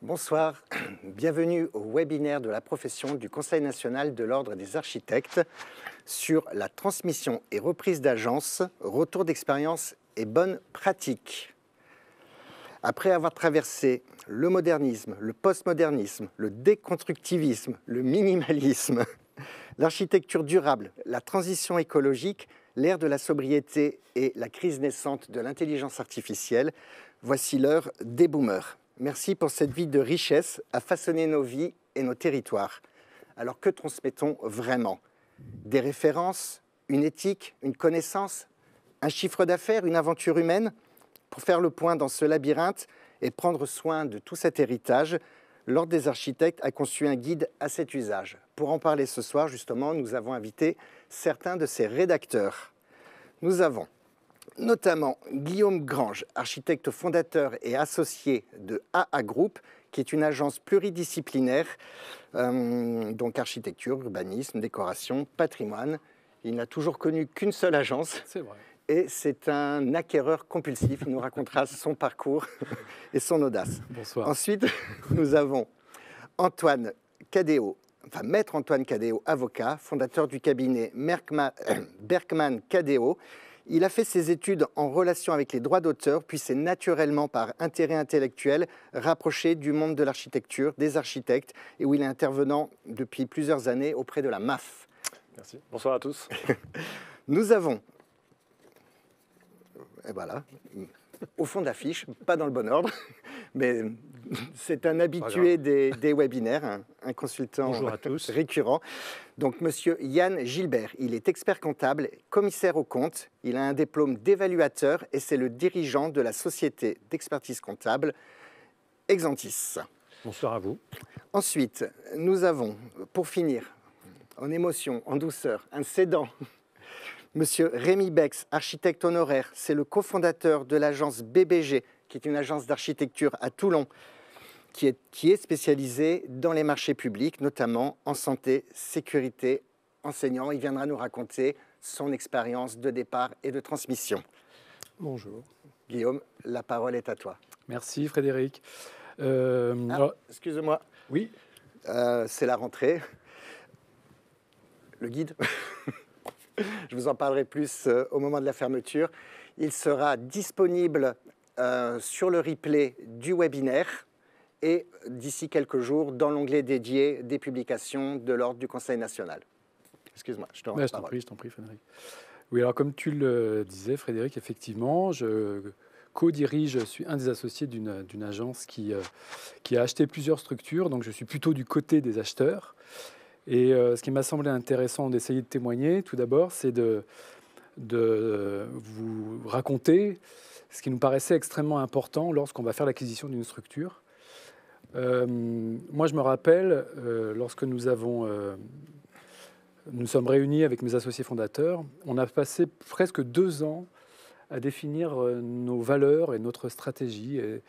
Bonsoir, bienvenue au webinaire de la profession du Conseil national de l'Ordre des architectes sur la transmission et reprise d'agence, retour d'expérience et bonnes pratiques. Après avoir traversé le modernisme, le postmodernisme, le déconstructivisme, le minimalisme, l'architecture durable, la transition écologique, l'ère de la sobriété et la crise naissante de l'intelligence artificielle, voici l'heure des boomers. Merci pour cette vie de richesse à façonner nos vies et nos territoires. Alors que transmettons vraiment? Des références, une éthique, une connaissance, un chiffre d'affaires, une aventure humaine? Pour faire le point dans ce labyrinthe et prendre soin de tout cet héritage, l'Ordre des architectes a conçu un guide à cet usage. Pour en parler ce soir, justement, nous avons invité certains de ses rédacteurs. Nous avons notamment Guillaume Grange, architecte fondateur et associé de AA Group, qui est une agence pluridisciplinaire, donc architecture, urbanisme, décoration, patrimoine. Il n'a toujours connu qu'une seule agence. C'est vrai. Et c'est un acquéreur compulsif. Il nous racontera son parcours et son audace. Bonsoir. Ensuite, nous avons Antoine Cadéo, maître Antoine Cadéo, avocat, fondateur du cabinet Berkman Cadéo. Il a fait ses études en relation avec les droits d'auteur, puis s'est naturellement, par intérêt intellectuel, rapproché du monde de l'architecture, des architectes, et où il est intervenant depuis plusieurs années auprès de la MAF. Merci. Bonsoir à tous. Nous avons, et voilà, au fond d'affiche, pas dans le bon ordre, mais c'est un habitué des webinaires, un consultant récurrent. Donc, monsieur Yann Gilbert, il est expert comptable, commissaire aux comptes, il a un diplôme d'évaluateur et c'est le dirigeant de la société d'expertise comptable Exantis. Bonsoir à vous. Ensuite, nous avons, pour finir, en émotion, en douceur, un cédant, monsieur Rémi Bex, architecte honoraire, c'est le cofondateur de l'agence BBG, qui est une agence d'architecture à Toulon, qui est spécialisée dans les marchés publics, notamment en santé, sécurité, enseignant. Il viendra nous raconter son expérience de départ et de transmission. Bonjour. Guillaume, la parole est à toi. Merci Frédéric. Excusez-moi. Oui. C'est la rentrée. Le guide. Je vous en parlerai plus au moment de la fermeture. Il sera disponible sur le replay du webinaire et d'ici quelques jours dans l'onglet dédié des publications de l'Ordre du Conseil national. Excuse-moi, je te rends la parole. Je t'en prie, Frédéric. Oui, alors comme tu le disais, Frédéric, effectivement, je co-dirige, je suis un des associés d'une agence qui a acheté plusieurs structures, donc je suis plutôt du côté des acheteurs. Et ce qui m'a semblé intéressant d'essayer de témoigner, tout d'abord, c'est de vous raconter ce qui nous paraissait extrêmement important lorsqu'on va faire l'acquisition d'une structure. Moi, je me rappelle, lorsque nous sommes réunis avec mes associés fondateurs, on a passé presque 2 ans à définir nos valeurs et notre stratégie. Et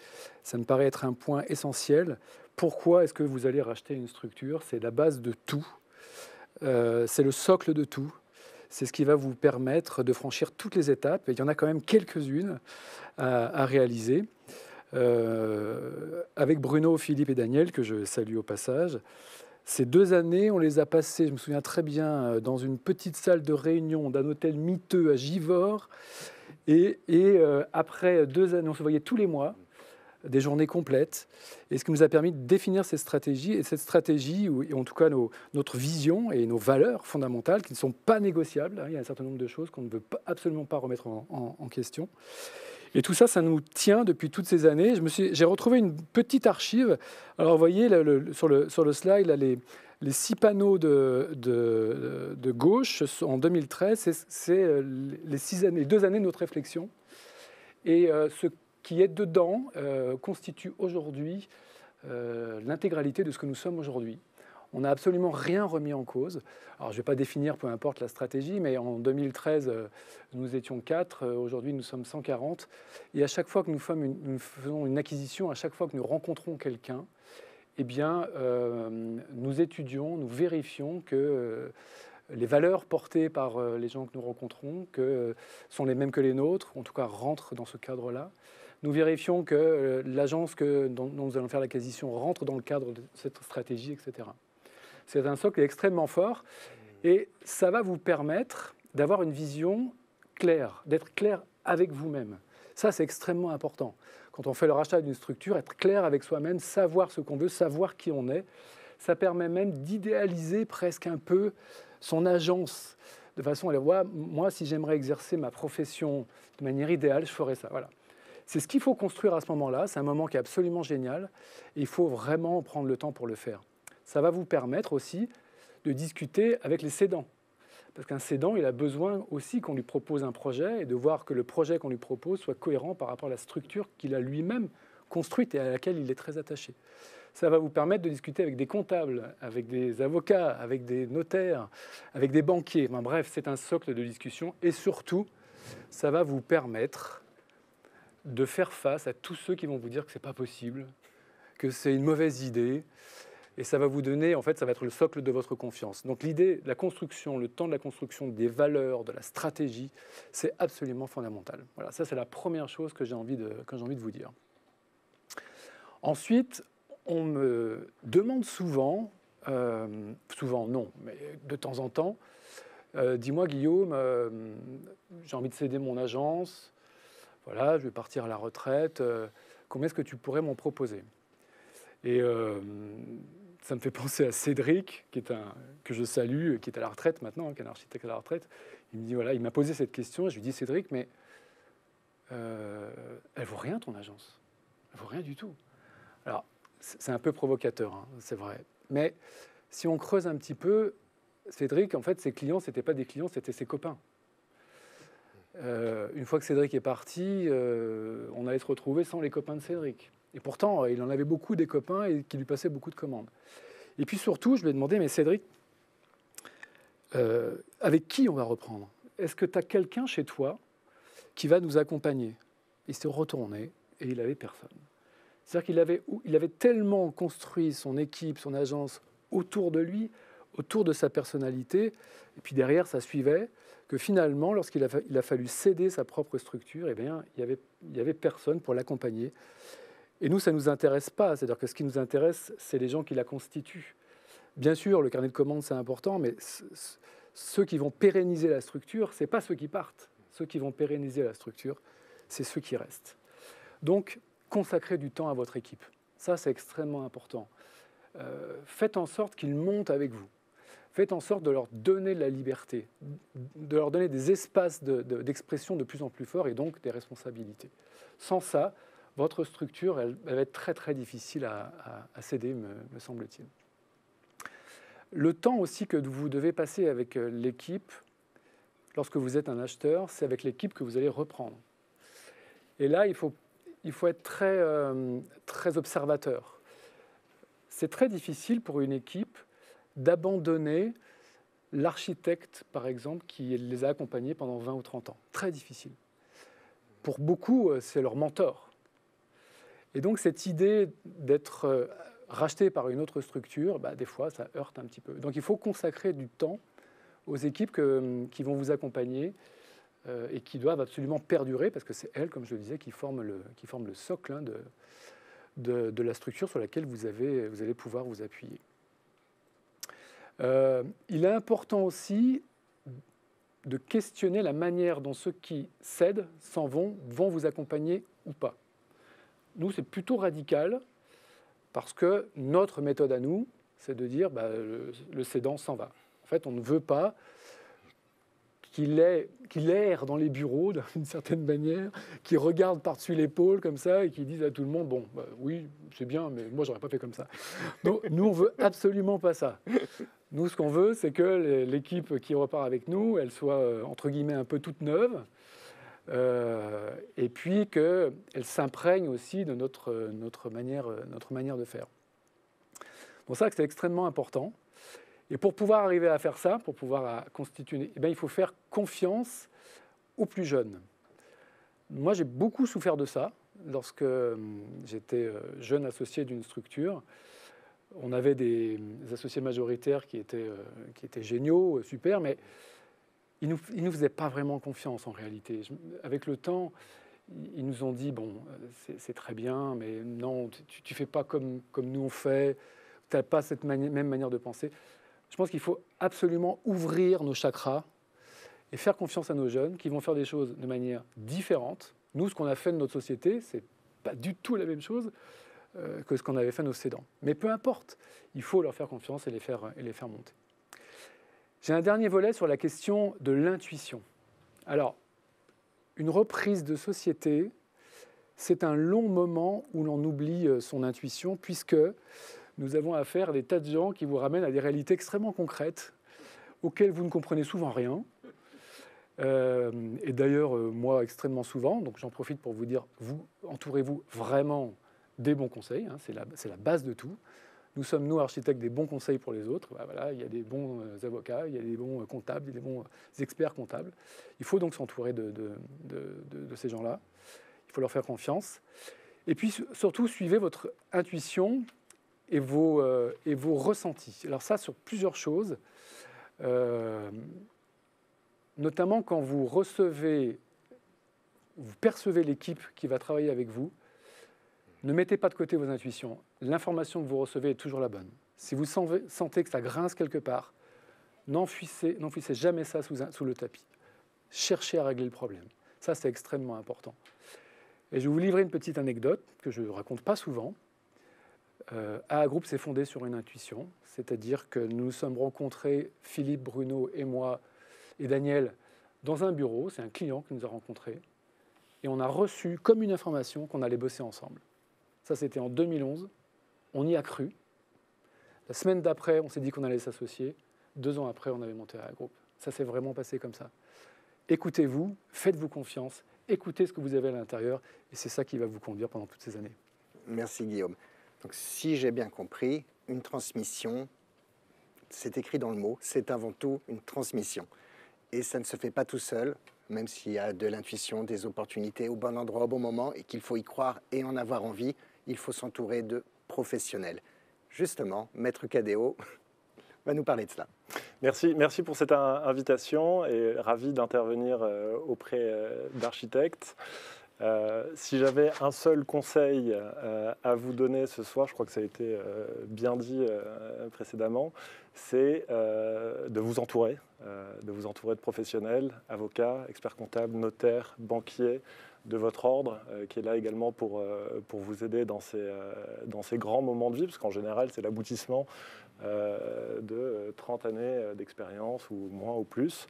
ça me paraît être un point essentiel. Pourquoi est-ce que vous allez racheter une structure? C'est la base de tout. C'est le socle de tout. C'est ce qui va vous permettre de franchir toutes les étapes. Et il y en a quand même quelques-unes à réaliser. Avec Bruno, Philippe et Daniel, que je salue au passage. Ces 2 années, on les a passées, je me souviens très bien, dans une petite salle de réunion d'un hôtel miteux à Givors. Et après 2 années, on se voyait tous les mois, des journées complètes. Et ce qui nous a permis de définir ces stratégies. Et cette stratégie, ou en tout cas notre vision et nos valeurs fondamentales, qui ne sont pas négociables. Il y a un certain nombre de choses qu'on ne veut absolument pas remettre en question. Et tout ça, ça nous tient depuis toutes ces années. J'ai retrouvé une petite archive. Alors, vous voyez, sur le slide, là, les 6 panneaux de gauche, en 2013, c'est les 2 années de notre réflexion. Et ce qui est dedans constitue aujourd'hui l'intégralité de ce que nous sommes aujourd'hui. On n'a absolument rien remis en cause. Alors, je ne vais pas définir, peu importe, la stratégie, mais en 2013, nous étions 4. Aujourd'hui, nous sommes 140. Et à chaque fois que nous faisons une acquisition, à chaque fois que nous rencontrons quelqu'un, eh bien, nous étudions, nous vérifions que les valeurs portées par les gens que nous rencontrons sont les mêmes que les nôtres, en tout cas rentrent dans ce cadre-là. Nous vérifions que l'agence dont nous allons faire l'acquisition rentre dans le cadre de cette stratégie, etc. C'est un socle extrêmement fort et ça va vous permettre d'avoir une vision claire, d'être clair avec vous-même. Ça, c'est extrêmement important. Quand on fait le rachat d'une structure, être clair avec soi-même, savoir ce qu'on veut, savoir qui on est, ça permet même d'idéaliser presque un peu son agence, de façon à dire, ouais, moi, si j'aimerais exercer ma profession de manière idéale, je ferais ça. Voilà. C'est ce qu'il faut construire à ce moment-là. C'est un moment qui est absolument génial. Et il faut vraiment prendre le temps pour le faire. Ça va vous permettre aussi de discuter avec les cédants. Parce qu'un cédant, il a besoin aussi qu'on lui propose un projet et de voir que le projet qu'on lui propose soit cohérent par rapport à la structure qu'il a lui-même construite et à laquelle il est très attaché. Ça va vous permettre de discuter avec des comptables, avec des avocats, avec des notaires, avec des banquiers. Enfin, bref, c'est un socle de discussion. Et surtout, ça va vous permettre de faire face à tous ceux qui vont vous dire que ce n'est pas possible, que c'est une mauvaise idée. Et ça va vous donner, en fait, ça va être le socle de votre confiance. Donc l'idée, la construction, le temps de la construction des valeurs, de la stratégie, c'est absolument fondamental. Voilà, ça c'est la première chose que j'ai envie de vous dire. Ensuite, on me demande souvent, souvent non, mais de temps en temps, dis-moi Guillaume, j'ai envie de céder mon agence, voilà, je vais partir à la retraite, combien est-ce que tu pourrais m'en proposer ? Et ça me fait penser à Cédric, que je salue, qui est à la retraite maintenant, qui est un architecte à la retraite. Il me dit, voilà, il m'a posé cette question, et je lui dis, Cédric, mais elle vaut rien ton agence, elle vaut rien du tout. Alors, c'est un peu provocateur, hein, c'est vrai. Mais si on creuse un petit peu, Cédric, en fait, ses clients, ce n'étaient pas des clients, c'était ses copains. Une fois que Cédric est parti, on allait se retrouver sans les copains de Cédric. Et pourtant, il en avait beaucoup des copains et qui lui passaient beaucoup de commandes. Et puis surtout, je lui ai demandé, mais Cédric, avec qui on va reprendre ? Est-ce que tu as quelqu'un chez toi qui va nous accompagner ? Il s'est retourné et il n'avait personne. C'est-à-dire qu'il avait tellement construit son équipe, son agence autour de lui, autour de sa personnalité, et puis derrière, ça suivait, que finalement, lorsqu'il a fallu céder sa propre structure, eh bien, il y avait personne pour l'accompagner. Et nous, ça ne nous intéresse pas. C'est-à-dire que ce qui nous intéresse, c'est les gens qui la constituent. Bien sûr, le carnet de commandes, c'est important, mais ceux qui vont pérenniser la structure, ce n'est pas ceux qui partent. Ceux qui vont pérenniser la structure, c'est ceux qui restent. Donc, consacrez du temps à votre équipe. Ça, c'est extrêmement important. Faites en sorte qu'ils montent avec vous. Faites en sorte de leur donner de la liberté, de leur donner des espaces d'expression de plus en plus forts et donc des responsabilités. Sans ça, votre structure, elle va être très, très difficile à céder, me semble-t-il. Le temps aussi que vous devez passer avec l'équipe, lorsque vous êtes un acheteur, c'est avec l'équipe que vous allez reprendre. Et là, il faut être très, très observateur. C'est très difficile pour une équipe d'abandonner l'architecte, par exemple, qui les a accompagnés pendant 20 ou 30 ans. Très difficile. Pour beaucoup, c'est leur mentor. Et donc, cette idée d'être racheté par une autre structure, des fois, ça heurte un petit peu. Donc, il faut consacrer du temps aux équipes qui vont vous accompagner et qui doivent absolument perdurer, parce que c'est elles, comme je le disais, qui forment le socle hein, de la structure sur laquelle vous allez pouvoir vous appuyer. Il est important aussi de questionner la manière dont ceux qui cèdent, s'en vont vous accompagner ou pas. Nous, c'est plutôt radical, parce que notre méthode à nous, c'est de dire le cédant s'en va. En fait, on ne veut pas qu'il erre dans les bureaux d'une certaine manière, qu'il regarde par-dessus l'épaule comme ça et qu'il dise à tout le monde, oui, c'est bien, mais moi, j'aurais pas fait comme ça. Donc, nous, on veut absolument pas ça. Nous, ce qu'on veut, c'est que l'équipe qui repart avec nous, elle soit, entre guillemets, un peu toute neuve, et puis qu'elle s'imprègne aussi de notre manière de faire. C'est pour ça que c'est extrêmement important. Et pour pouvoir arriver à faire ça, pour pouvoir constituer, il faut faire confiance aux plus jeunes. Moi, j'ai beaucoup souffert de ça. Lorsque j'étais jeune associé d'une structure, on avait des associés majoritaires qui étaient géniaux, super, mais ils nous faisaient pas vraiment confiance en réalité. Avec le temps, ils nous ont dit, bon, c'est très bien, mais non, tu ne fais pas comme nous on fait, tu n'as pas cette même manière de penser. Je pense qu'il faut absolument ouvrir nos chakras et faire confiance à nos jeunes qui vont faire des choses de manière différente. Nous, ce qu'on a fait de notre société, ce n'est pas du tout la même chose que ce qu'on avait fait de nos cédants. Mais peu importe, il faut leur faire confiance et les faire monter. J'ai un dernier volet sur la question de l'intuition. Alors, une reprise de société, c'est un long moment où l'on oublie son intuition, puisque nous avons affaire à des tas de gens qui vous ramènent à des réalités extrêmement concrètes, auxquelles vous ne comprenez souvent rien. Et d'ailleurs, moi, extrêmement souvent, donc j'en profite pour vous dire, entourez-vous vraiment des bons conseils, hein, c'est la base de tout. Nous sommes, nous, architectes, des bons conseils pour les autres. Ben voilà, il y a des bons avocats, il y a des bons comptables, il y a des bons experts comptables. Il faut donc s'entourer de ces gens-là. Il faut leur faire confiance. Et puis, surtout, suivez votre intuition et vos ressentis. Alors ça, sur plusieurs choses. Notamment quand vous percevez l'équipe qui va travailler avec vous, ne mettez pas de côté vos intuitions. L'information que vous recevez est toujours la bonne. Si vous sentez que ça grince quelque part, n'enfouissez jamais ça sous le tapis. Cherchez à régler le problème. Ça, c'est extrêmement important. Et je vais vous livrer une petite anecdote que je ne raconte pas souvent. AA Group s'est fondé sur une intuition, c'est-à-dire que nous nous sommes rencontrés, Philippe, Bruno et moi, et Daniel, dans un bureau. C'est un client qui nous a rencontrés. Et on a reçu comme une information qu'on allait bosser ensemble. Ça, c'était en 2011. On y a cru. La semaine d'après, on s'est dit qu'on allait s'associer. 2 ans après, on avait monté AA Group. Ça s'est vraiment passé comme ça. Écoutez-vous, faites-vous confiance, écoutez ce que vous avez à l'intérieur, et c'est ça qui va vous conduire pendant toutes ces années. Merci Guillaume. Donc, si j'ai bien compris, une transmission, c'est écrit dans le mot, c'est avant tout une transmission. Et ça ne se fait pas tout seul, même s'il y a de l'intuition, des opportunités au bon endroit, au bon moment, et qu'il faut y croire et en avoir envie, il faut s'entourer de professionnels. Justement, Maître Cadéot va nous parler de cela. Merci pour cette invitation et ravi d'intervenir auprès d'architectes. Si j'avais un seul conseil à vous donner ce soir, je crois que ça a été bien dit précédemment, c'est de vous entourer de professionnels, avocats, experts comptables, notaires, banquiers de votre ordre, qui est là également pour vous aider dans ces grands moments de vie, parce qu'en général, c'est l'aboutissement de 30 années d'expérience, ou moins ou plus.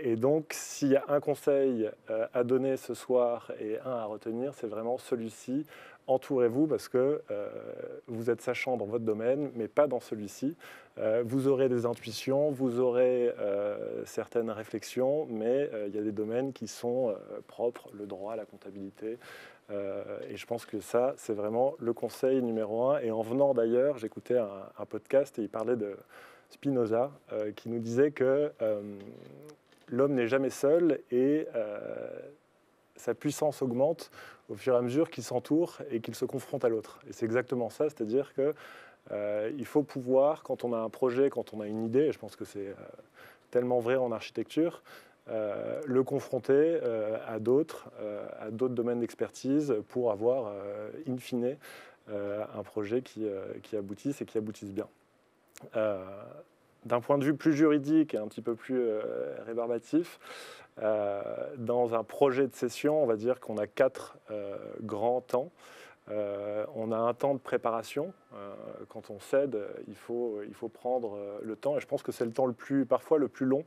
Et donc, s'il y a un conseil à donner ce soir et un à retenir, c'est vraiment celui-ci. Entourez-vous, parce que vous êtes sachant dans votre domaine, mais pas dans celui-ci. Vous aurez des intuitions, vous aurez certaines réflexions, mais il y a des domaines qui sont propres, le droit, la comptabilité. Et je pense que ça, c'est vraiment le conseil numéro 1. Et en venant d'ailleurs, j'écoutais un podcast et il parlait de Spinoza, qui nous disait que l'homme n'est jamais seul et sa puissance augmente au fur et à mesure qu'il s'entoure et qu'il se confronte à l'autre. Et c'est exactement ça, c'est-à-dire qu'il faut pouvoir, quand on a un projet, quand on a une idée, et je pense que c'est tellement vrai en architecture, le confronter à d'autres domaines d'expertise pour avoir, in fine, un projet qui aboutisse et qui aboutisse bien. D'un point de vue plus juridique et un petit peu plus rébarbatif, dans un projet de cession, on va dire qu'on a 4 grands temps. On a un temps de préparation. Quand on cède, il faut prendre le temps, et je pense que c'est le temps parfois le plus long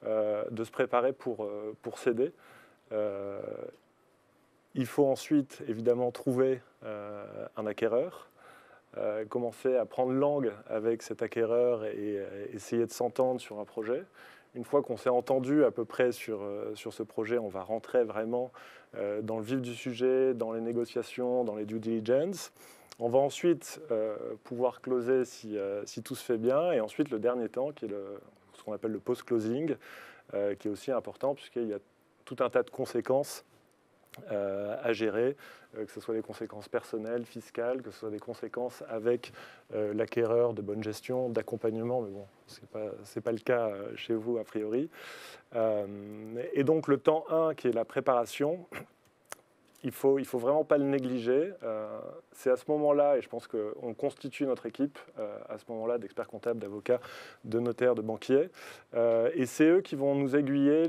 de se préparer pour céder. Il faut ensuite, évidemment, trouver un acquéreur. Commencer à prendre langue avec cet acquéreur et essayer de s'entendre sur un projet. Une fois qu'on s'est entendu à peu près sur ce projet, on va rentrer vraiment dans le vif du sujet, dans les négociations, dans les due diligence. On va ensuite pouvoir closer si tout se fait bien. Et ensuite, le dernier temps, qui est ce qu'on appelle le post-closing, qui est aussi important puisqu'il y a tout un tas de conséquences à gérer, que ce soit des conséquences personnelles, fiscales, que ce soit des conséquences avec l'acquéreur de bonne gestion, d'accompagnement, mais bon, ce n'est pas le cas chez vous a priori. Et donc le temps 1 qui est la préparation, il faut vraiment pas le négliger. C'est à ce moment-là, et je pense qu'on constitue notre équipe à ce moment-là d'experts comptables, d'avocats, de notaires, de banquiers, et c'est eux qui vont nous aiguiller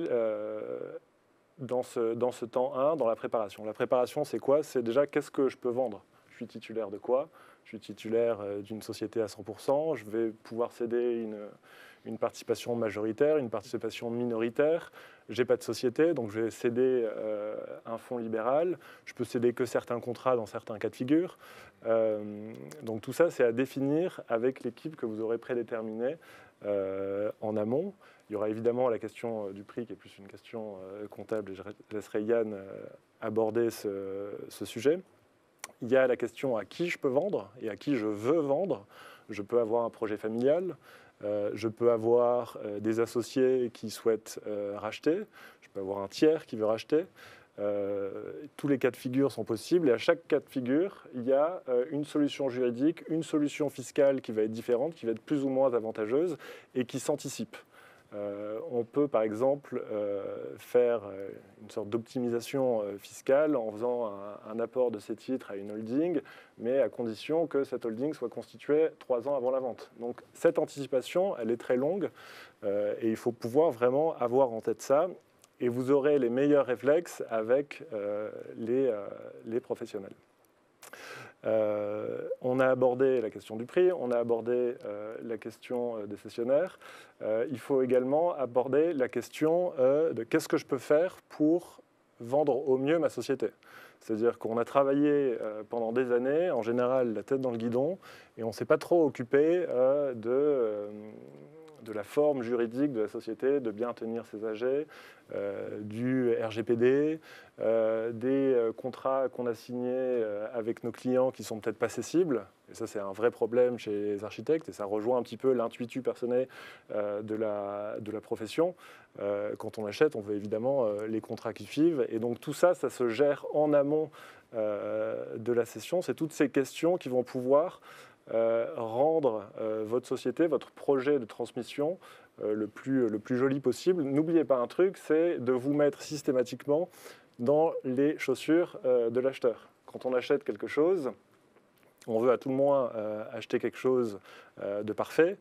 dans ce temps 1, dans la préparation. La préparation, c'est quoi? C'est déjà qu'est-ce que je peux vendre? Je suis titulaire de quoi? Je suis titulaire d'une société à 100%, je vais pouvoir céder une participation majoritaire, une participation minoritaire. Je n'ai pas de société, donc je vais céder un fonds libéral. Je peux céder que certains contrats dans certains cas de figure. Donc tout ça, c'est à définir avec l'équipe que vous aurez prédéterminée en amont. Il y aura évidemment la question du prix, qui est plus une question comptable, et je laisserai Yann aborder ce sujet. Il y a la question à qui je peux vendre et à qui je veux vendre. Je peux avoir un projet familial, je peux avoir des associés qui souhaitent racheter, je peux avoir un tiers qui veut racheter. Tous les cas de figure sont possibles et à chaque cas de figure, il y a une solution juridique, une solution fiscale qui va être différente, qui va être plus ou moins avantageuse et qui s'anticipe. On peut par exemple faire une sorte d'optimisation fiscale en faisant un apport de ces titres à une holding, mais à condition que cette holding soit constituée 3 ans avant la vente. Donc cette anticipation, elle est très longue et il faut pouvoir vraiment avoir en tête ça. Et vous aurez les meilleurs réflexes avec les professionnels. On a abordé la question du prix, on a abordé la question des cessionnaires. Il faut également aborder la question de qu'est-ce que je peux faire pour vendre au mieux ma société. C'est-à-dire qu'on a travaillé pendant des années, en général la tête dans le guidon, et on ne s'est pas trop occupé de la forme juridique de la société, de bien tenir ses AG, du RGPD, des contrats qu'on a signés avec nos clients qui ne sont peut-être pas cessibles. Et ça, c'est un vrai problème chez les architectes et ça rejoint un petit peu l'intuitu personnel de la profession. Quand on achète, on veut évidemment les contrats qui suivent. Et donc tout ça, ça se gère en amont de la cession. C'est toutes ces questions qui vont pouvoir rendre votre société, votre projet de transmission le plus joli possible. N'oubliez pas un truc, c'est de vous mettre systématiquement dans les chaussures de l'acheteur. Quand on achète quelque chose, on veut à tout le moins acheter quelque chose de parfait.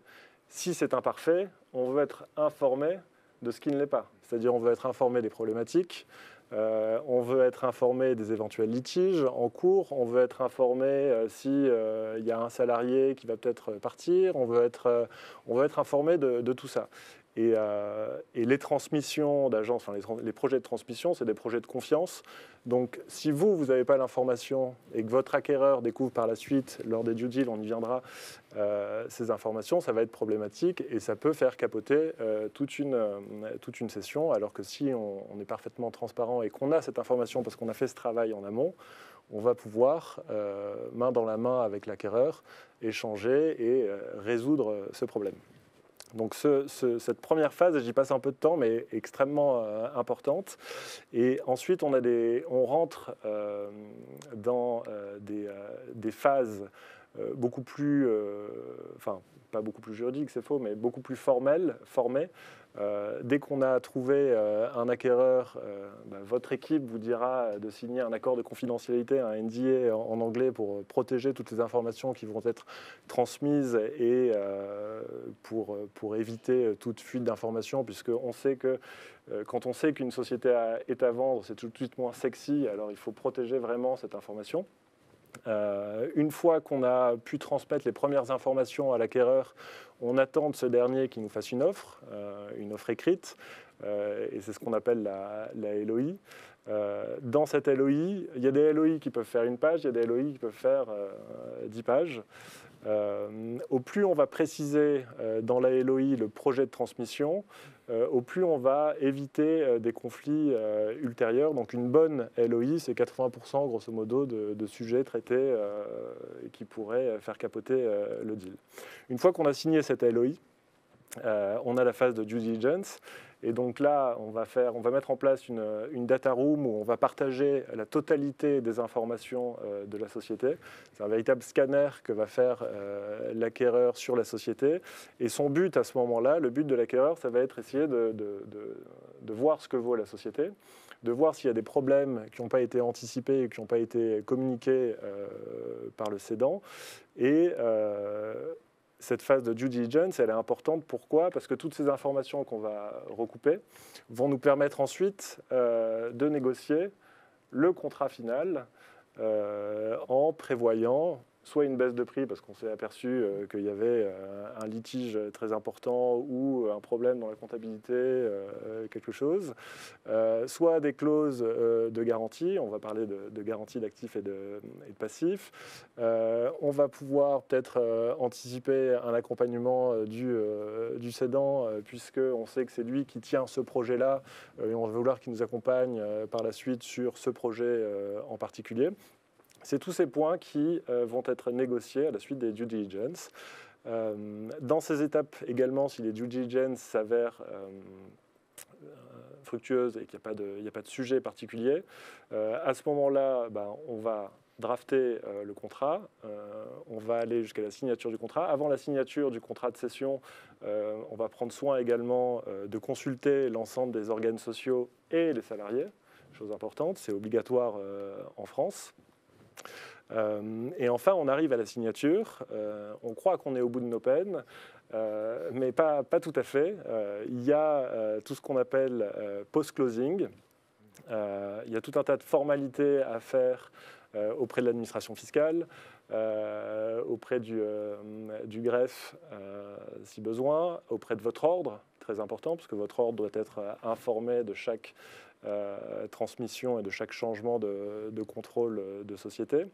Si c'est imparfait, on veut être informé de ce qui ne l'est pas. C'est-à-dire on veut être informé des problématiques, on veut être informé des éventuels litiges en cours, on veut être informé s'il y a un salarié qui va peut-être partir, on veut être informé de tout ça. Et les transmissions d'agence, enfin les projets de transmission, c'est des projets de confiance. Donc si vous n'avez pas l'information et que votre acquéreur découvre par la suite, lors des due deals, on y viendra, ces informations, ça va être problématique et ça peut faire capoter toute une session. Alors que si on est parfaitement transparent et qu'on a cette information parce qu'on a fait ce travail en amont, on va pouvoir, main dans la main avec l'acquéreur, échanger et résoudre ce problème. Donc cette première phase, j'y passe un peu de temps, mais extrêmement importante. Et ensuite, on rentre dans des phases beaucoup plus, enfin pas beaucoup plus juridiques, c'est faux, mais beaucoup plus formées. Dès qu'on a trouvé un acquéreur, votre équipe vous dira de signer un accord de confidentialité, un NDA en anglais, pour protéger toutes les informations qui vont être transmises et pour éviter toute fuite d'informations, puisqu'on sait que quand on sait qu'une société est à vendre, c'est tout de suite moins sexy, alors il faut protéger vraiment cette information. Une fois qu'on a pu transmettre les premières informations à l'acquéreur, on attend de ce dernier qu'il nous fasse une offre écrite, et c'est ce qu'on appelle la LOI. Dans cette LOI, il y a des LOI qui peuvent faire 1 page, il y a des LOI qui peuvent faire 10 pages. Au plus on va préciser dans la LOI le projet de transmission, au plus on va éviter des conflits ultérieurs. Donc une bonne LOI, c'est 80% grosso modo de sujets traités qui pourraient faire capoter le deal. Une fois qu'on a signé cette LOI, on a la phase de due diligence. Et donc là, on va mettre en place une data room où on va partager la totalité des informations de la société. C'est un véritable scanner que va faire l'acquéreur sur la société. Et son but à ce moment-là, le but de l'acquéreur, ça va être essayer de voir ce que vaut la société, de voir s'il y a des problèmes qui n'ont pas été anticipés, qui n'ont pas été communiqués par le cédant. Et cette phase de due diligence, elle est importante. Pourquoi? Parce que toutes ces informations qu'on va recouper vont nous permettre ensuite de négocier le contrat final en prévoyant soit une baisse de prix parce qu'on s'est aperçu qu'il y avait un litige très important ou un problème dans la comptabilité, quelque chose, soit des clauses de garantie, on va parler de garantie d'actifs et de passifs, on va pouvoir peut-être anticiper un accompagnement du cédant puisqu'on sait que c'est lui qui tient ce projet-là et on va vouloir qu'il nous accompagne par la suite sur ce projet en particulier. C'est tous ces points qui vont être négociés à la suite des due diligence. Dans ces étapes également, si les due diligence s'avèrent fructueuses et qu'il n'y a pas de sujet particulier, à ce moment-là, on va drafter le contrat, on va aller jusqu'à la signature du contrat. Avant la signature du contrat de cession, on va prendre soin également de consulter l'ensemble des organes sociaux et les salariés, chose importante, c'est obligatoire en France. Et enfin, on arrive à la signature. On croit qu'on est au bout de nos peines, mais pas tout à fait. Il y a tout ce qu'on appelle post-closing. Il y a tout un tas de formalités à faire auprès de l'administration fiscale, auprès du greffe si besoin, auprès de votre ordre, très important, parce que votre ordre doit être informé de chaque transmission et de chaque changement de contrôle de société.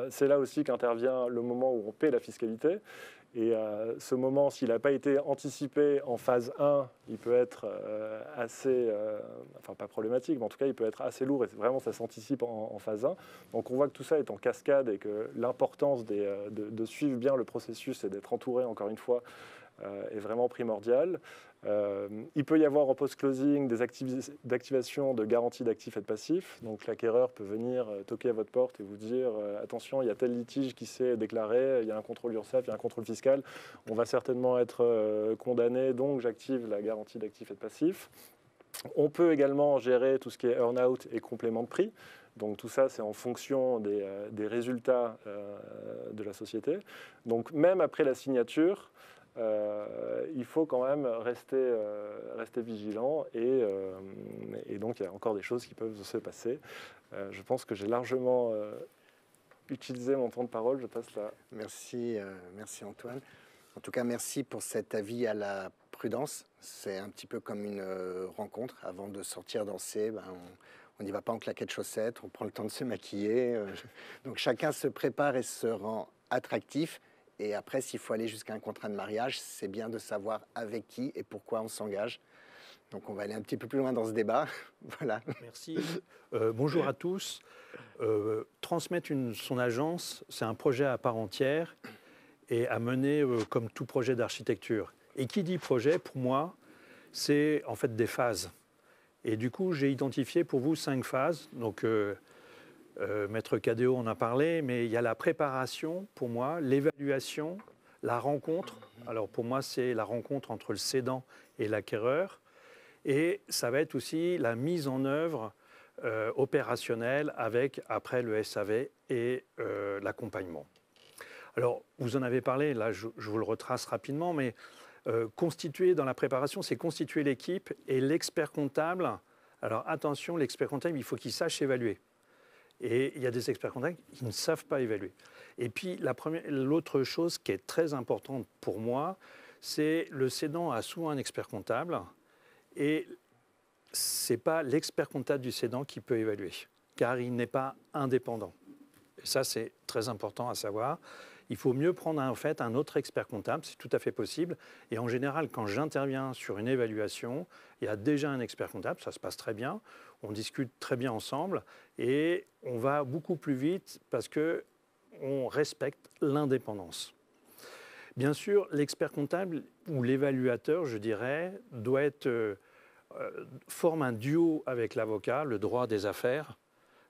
C'est là aussi qu'intervient le moment où on paie la fiscalité. Et ce moment, s'il n'a pas été anticipé en phase 1, il peut être assez, enfin pas problématique, mais en tout cas il peut être assez lourd et vraiment ça s'anticipe en phase 1. Donc on voit que tout ça est en cascade et que l'importance de suivre bien le processus et d'être entouré, encore une fois, est vraiment primordiale. Il peut y avoir en post-closing des activations de garantie d'actifs et de passifs. Donc l'acquéreur peut venir toquer à votre porte et vous dire attention, il y a tel litige qui s'est déclaré, il y a un contrôle URSSAF, il y a un contrôle fiscal, on va certainement être condamné, donc j'active la garantie d'actifs et de passifs. On peut également gérer tout ce qui est earn-out et complément de prix. Donc tout ça, c'est en fonction des résultats de la société. Donc même après la signature, il faut quand même rester vigilant et donc il y a encore des choses qui peuvent se passer. Je pense que j'ai largement utilisé mon temps de parole. Je passe là. Merci Antoine. En tout cas, merci pour cet avis à la prudence. C'est un petit peu comme une rencontre. Avant de sortir danser, on n'y va pas en claquettes chaussettes, on prend le temps de se maquiller. Donc chacun se prépare et se rend attractif. Et après, s'il faut aller jusqu'à un contrat de mariage, c'est bien de savoir avec qui et pourquoi on s'engage. Donc on va aller un petit peu plus loin dans ce débat. Voilà. Merci. Bonjour à tous. Transmettre son agence, c'est un projet à part entière et à mener comme tout projet d'architecture. Et qui dit projet, pour moi, c'est en fait des phases. Et du coup, j'ai identifié pour vous 5 phases. Donc, Maître Cadéo en a parlé, mais il y a la préparation, pour moi, l'évaluation, la rencontre. Alors pour moi, c'est la rencontre entre le cédant et l'acquéreur. Et ça va être aussi la mise en œuvre opérationnelle avec, après, le SAV et l'accompagnement. Alors, vous en avez parlé, là, je vous le retrace rapidement, mais constituer dans la préparation, c'est constituer l'équipe et l'expert comptable. Alors attention, l'expert comptable, il faut qu'il sache évaluer. Et il y a des experts comptables qui ne savent pas évaluer. Et puis, l'autre chose qui est très importante pour moi, c'est le cédant a souvent un expert comptable et ce n'est pas l'expert comptable du cédant qui peut évaluer, car il n'est pas indépendant. Et ça, c'est très important à savoir. Il faut mieux prendre en fait un autre expert comptable, c'est tout à fait possible. Et en général, quand j'interviens sur une évaluation, il y a déjà un expert comptable, ça se passe très bien, on discute très bien ensemble et on va beaucoup plus vite parce qu'on respecte l'indépendance. Bien sûr, l'expert comptable ou l'évaluateur, je dirais, doit être, forme un duo avec l'avocat, le droit des affaires.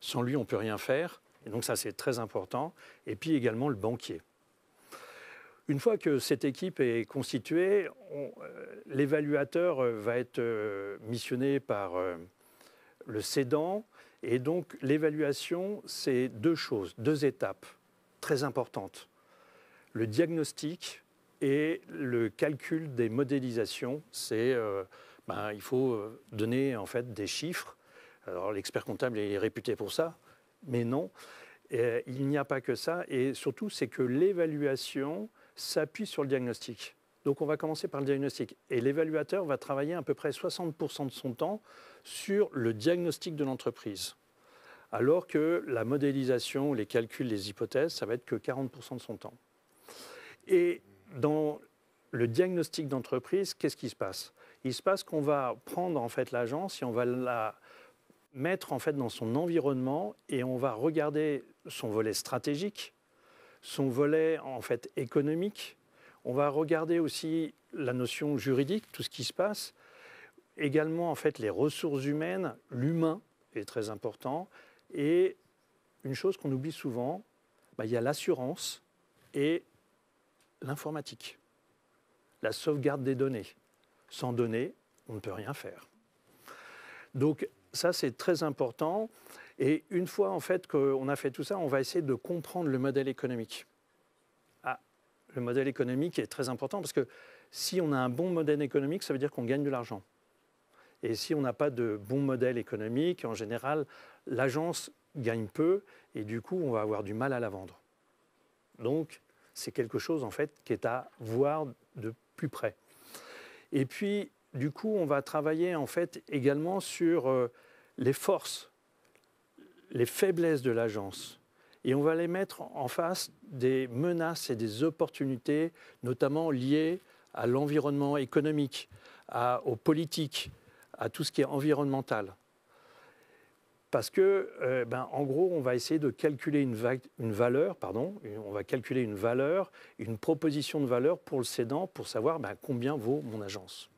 Sans lui, on ne peut rien faire. Et donc ça, c'est très important. Et puis également le banquier. Une fois que cette équipe est constituée, l'évaluateur va être missionné par le cédant. Et donc l'évaluation, c'est deux choses, deux étapes très importantes. Le diagnostic et le calcul des modélisations, il faut donner en fait des chiffres. Alors l'expert comptable est réputé pour ça, mais non, il n'y a pas que ça. Et surtout, c'est que l'évaluation s'appuie sur le diagnostic. Donc on va commencer par le diagnostic. Et l'évaluateur va travailler à peu près 60% de son temps sur le diagnostic de l'entreprise. Alors que la modélisation, les calculs, les hypothèses, ça va être que 40% de son temps. Et dans le diagnostic d'entreprise, qu'est-ce qui se passe? Il se passe qu'on va prendre en fait l'agence et on va la mettre en fait dans son environnement et on va regarder son volet stratégique, son volet en fait économique. On va regarder aussi la notion juridique, tout ce qui se passe. Également en fait les ressources humaines, l'humain est très important. Et une chose qu'on oublie souvent, il y a l'assurance et l'informatique, la sauvegarde des données. Sans données, on ne peut rien faire. Donc ça, c'est très important. Et une fois en fait qu'on a fait tout ça, on va essayer de comprendre le modèle économique. Le modèle économique est très important parce que si on a un bon modèle économique, ça veut dire qu'on gagne de l'argent. Et si on n'a pas de bon modèle économique, en général, l'agence gagne peu et du coup, on va avoir du mal à la vendre. Donc, c'est quelque chose en fait qui est à voir de plus près. Et puis, du coup, on va travailler en fait également sur les forces, les faiblesses de l'agence. Et on va les mettre en face des menaces et des opportunités, notamment liées à l'environnement économique, aux politiques, à tout ce qui est environnemental. Parce que, en gros, on va essayer de calculer une valeur, une proposition de valeur pour le cédant, pour savoir combien vaut mon agence.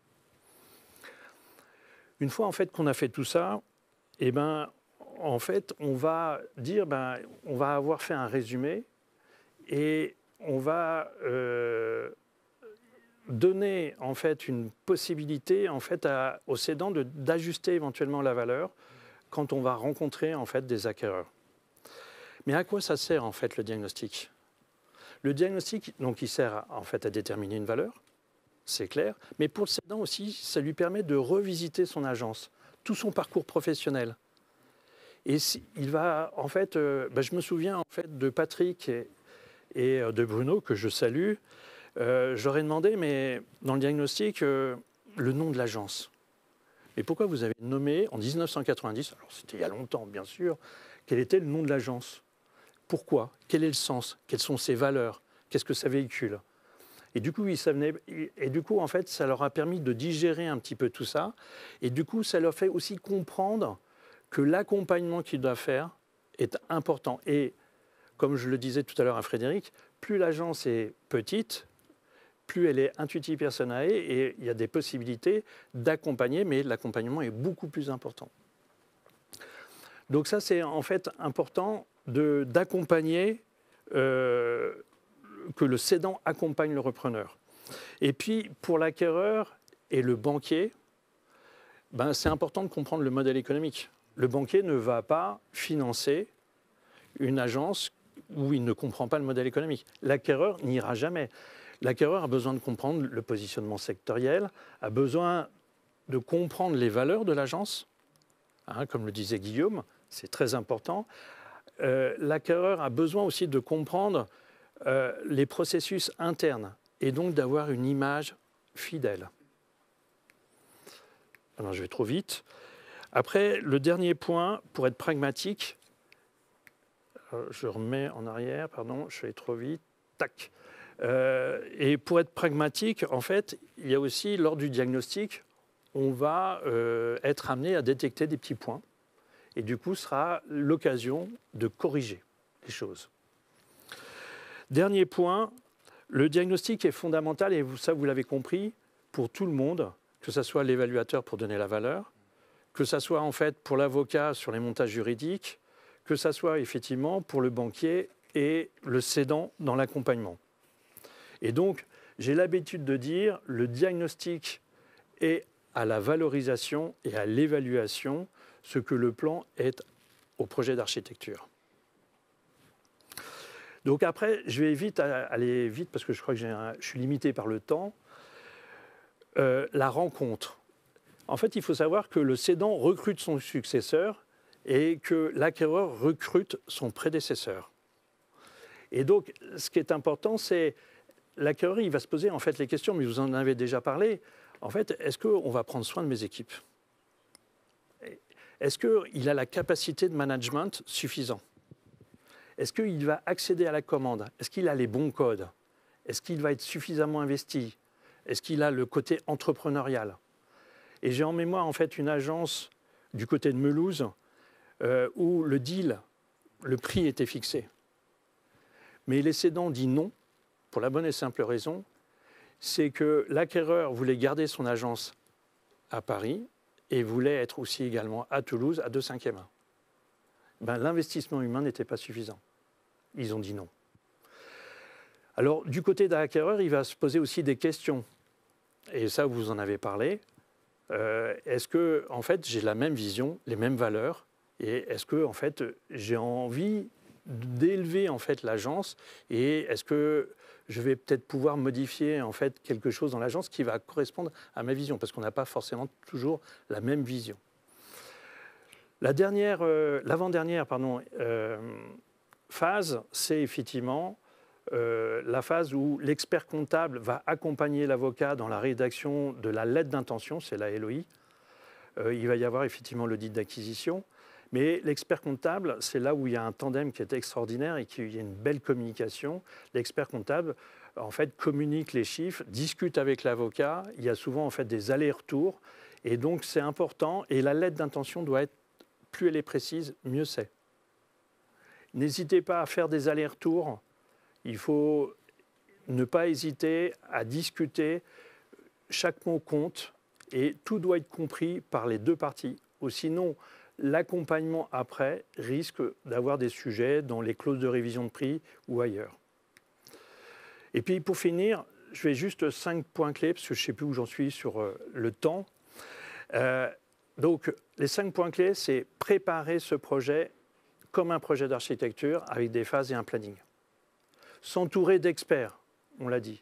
Une fois en fait qu'on a fait tout ça, en fait, on va dire, on va avoir fait un résumé et on va donner en fait une possibilité en fait au cédant d'ajuster éventuellement la valeur quand on va rencontrer en fait des acquéreurs. Mais à quoi ça sert en fait le diagnostic? Le diagnostic, donc, il sert en fait à déterminer une valeur, c'est clair, mais pour le cédant aussi, ça lui permet de revisiter son agence, tout son parcours professionnel. Et il va en fait, je me souviens en fait de Patrick et de Bruno que je salue. J'aurais demandé, mais dans le diagnostic, le nom de l'agence. Et pourquoi vous avez nommé en 1990, alors c'était il y a longtemps bien sûr, quel était le nom de l'agence? Pourquoi? Quel est le sens? Quelles sont ses valeurs? Qu'est-ce que ça véhicule? Et du coup, en fait, ça leur a permis de digérer un petit peu tout ça. Et du coup, ça leur fait aussi comprendre que l'accompagnement qu'ils doivent faire est important. Et comme je le disais tout à l'heure à Frédéric, plus l'agence est petite, plus elle est intuitive personnelle et il y a des possibilités d'accompagner, mais l'accompagnement est beaucoup plus important. Donc ça, c'est en fait important d'accompagner, que le cédant accompagne le repreneur. Et puis, pour l'acquéreur et le banquier, c'est important de comprendre le modèle économique. Le banquier ne va pas financer une agence où il ne comprend pas le modèle économique. L'acquéreur n'ira jamais. L'acquéreur a besoin de comprendre le positionnement sectoriel, a besoin de comprendre les valeurs de l'agence, comme le disait Guillaume, c'est très important. L'acquéreur a besoin aussi de comprendre les processus internes et donc d'avoir une image fidèle. Alors je vais trop vite. Après, le dernier point, pour être pragmatique, je remets en arrière, pardon, je vais trop vite, tac. Et pour être pragmatique, en fait, il y a aussi, lors du diagnostic, on va être amené à détecter des petits points. Et du coup, ce sera l'occasion de corriger les choses. Dernier point, Le diagnostic est fondamental, et ça, vous l'avez compris, pour tout le monde, que ce soit l'évaluateur pour donner la valeur, que ce soit en fait pour l'avocat sur les montages juridiques, que ce soit effectivement pour le banquier et le cédant dans l'accompagnement. Et donc, j'ai l'habitude de dire, le diagnostic est à la valorisation et à l'évaluation ce que le plan est au projet d'architecture. Donc après, je vais aller vite parce que je crois que je suis limité par le temps. La rencontre. En fait, il faut savoir que le cédant recrute son successeur et que l'acquéreur recrute son prédécesseur. Et donc, ce qui est important, c'est l'acquéreur, il va se poser en fait les questions, mais vous en avez déjà parlé. En fait, est-ce qu'on va prendre soin de mes équipes? Est-ce qu'il a la capacité de management suffisante? Est-ce qu'il va accéder à la commande? Est-ce qu'il a les bons codes? Est-ce qu'il va être suffisamment investi? Est-ce qu'il a le côté entrepreneurial? Et j'ai en mémoire en fait une agence du côté de Melouse où le deal, le prix était fixé. Mais les cédants disent non, pour la bonne et simple raison, c'est que l'acquéreur voulait garder son agence à Paris et voulait être aussi également à Toulouse à 2/5. L'investissement humain n'était pas suffisant. Ils ont dit non. Alors, du côté de l'acquéreur, il va se poser aussi des questions. Et ça, vous en avez parlé. Est-ce que, en fait, j'ai la même vision, les mêmes valeurs? Et est-ce que, en fait, j'ai envie d'élever, en fait, l'agence? Et est-ce que je vais peut-être pouvoir modifier, en fait, quelque chose dans l'agence qui va correspondre à ma vision? Parce qu'on n'a pas forcément toujours la même vision. L'avant-dernière phase, c'est effectivement la phase où l'expert comptable va accompagner l'avocat dans la rédaction de la lettre d'intention, c'est la LOI. Il va y avoir effectivement l'audit d'acquisition, mais l'expert comptable, c'est là où il y a un tandem qui est extraordinaire et qu'il y a une belle communication. L'expert comptable, en fait, communique les chiffres, discute avec l'avocat, il y a souvent en fait des allers-retours, et donc c'est important, et la lettre d'intention doit être, plus elle est précise, mieux c'est. N'hésitez pas à faire des allers-retours. Il faut ne pas hésiter à discuter. Chaque mot compte et tout doit être compris par les deux parties. Ou sinon, l'accompagnement après risque d'avoir des sujets dans les clauses de révision de prix ou ailleurs. Et puis pour finir, je vais juste 5 points clés parce que je ne sais plus où j'en suis sur le temps. Donc les 5 points clés, c'est préparer ce projet comme un projet d'architecture avec des phases et un planning. S'entourer d'experts, on l'a dit.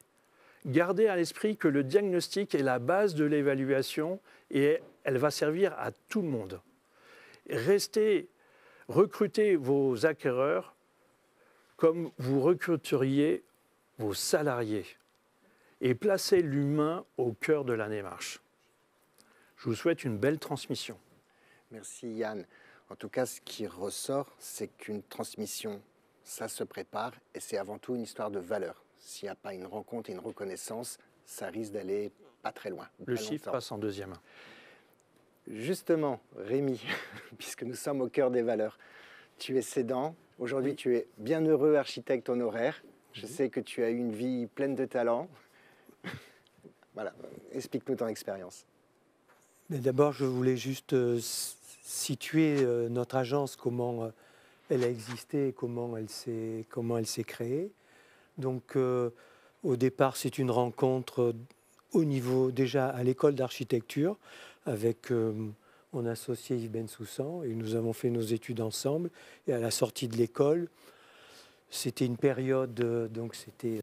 Garder à l'esprit que le diagnostic est la base de l'évaluation et elle va servir à tout le monde. Recrutez vos acquéreurs comme vous recruteriez vos salariés et placez l'humain au cœur de la démarche. Je vous souhaite une belle transmission. Merci Yann. En tout cas, ce qui ressort, c'est qu'une transmission, ça se prépare et c'est avant tout une histoire de valeur. S'il n'y a pas une rencontre et une reconnaissance, ça risque d'aller pas très loin. Le chiffre passe en deuxième. Justement, Rémi, puisque nous sommes au cœur des valeurs, tu es cédant. Aujourd'hui, tu es bien heureux architecte honoraire. Je sais que tu as eu une vie pleine de talent. Voilà, explique-nous ton expérience. D'abord, je voulais juste situer notre agence, comment elle a existé et comment elle s'est créée. Donc, au départ, c'est une rencontre au niveau, déjà à l'école d'architecture, avec mon associé Yves Bensoussan, et nous avons fait nos études ensemble. Et à la sortie de l'école, c'était une période, donc c'était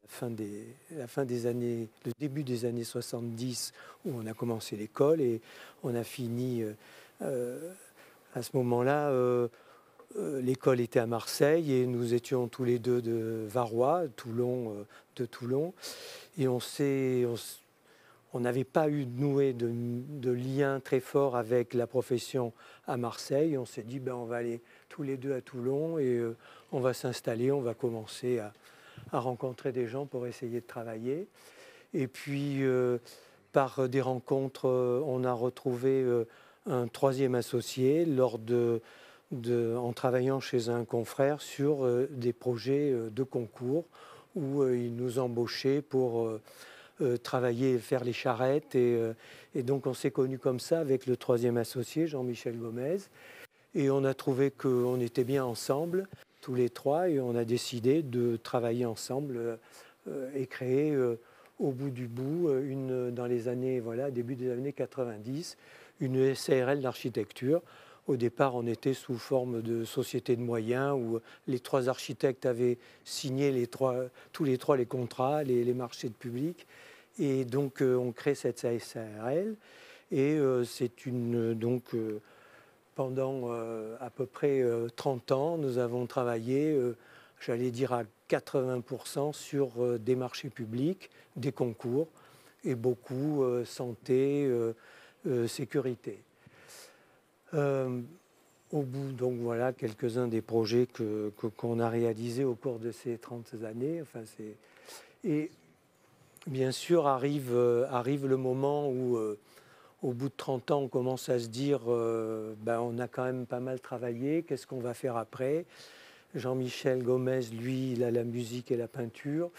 la fin des années, le début des années 70, où on a commencé l'école et on a fini à ce moment-là. L'école était à Marseille et nous étions tous les deux de Varois, de Toulon. Et on n'avait pas eu noué de lien très fort avec la profession à Marseille. On s'est dit, on va aller tous les deux à Toulon et on va s'installer, on va commencer à rencontrer des gens pour essayer de travailler. Et puis, par des rencontres, on a retrouvé un troisième associé en travaillant chez un confrère sur des projets de concours où ils nous embauchaient pour travailler, faire les charrettes. Et donc on s'est connus comme ça avec le troisième associé, Jean-Michel Gomez. Et on a trouvé qu'on était bien ensemble, tous les trois, et on a décidé de travailler ensemble et créer au bout du bout, dans les années, voilà, début des années 90, une SARL d'architecture. Au départ, on était sous forme de société de moyens où les trois architectes avaient signé tous les trois les contrats, les marchés de public. Et donc, on crée cette SARL. Et pendant à peu près 30 ans, nous avons travaillé, j'allais dire à 80% sur des marchés publics, des concours et beaucoup santé, sécurité. Au bout, donc voilà, quelques-uns des projets qu'on a réalisés au cours de ces 30 années. Et bien sûr, arrive le moment où, au bout de 30 ans, on commence à se dire on a quand même pas mal travaillé, qu'est-ce qu'on va faire après? Jean-Michel Gomez, lui, il a la musique et la peinture.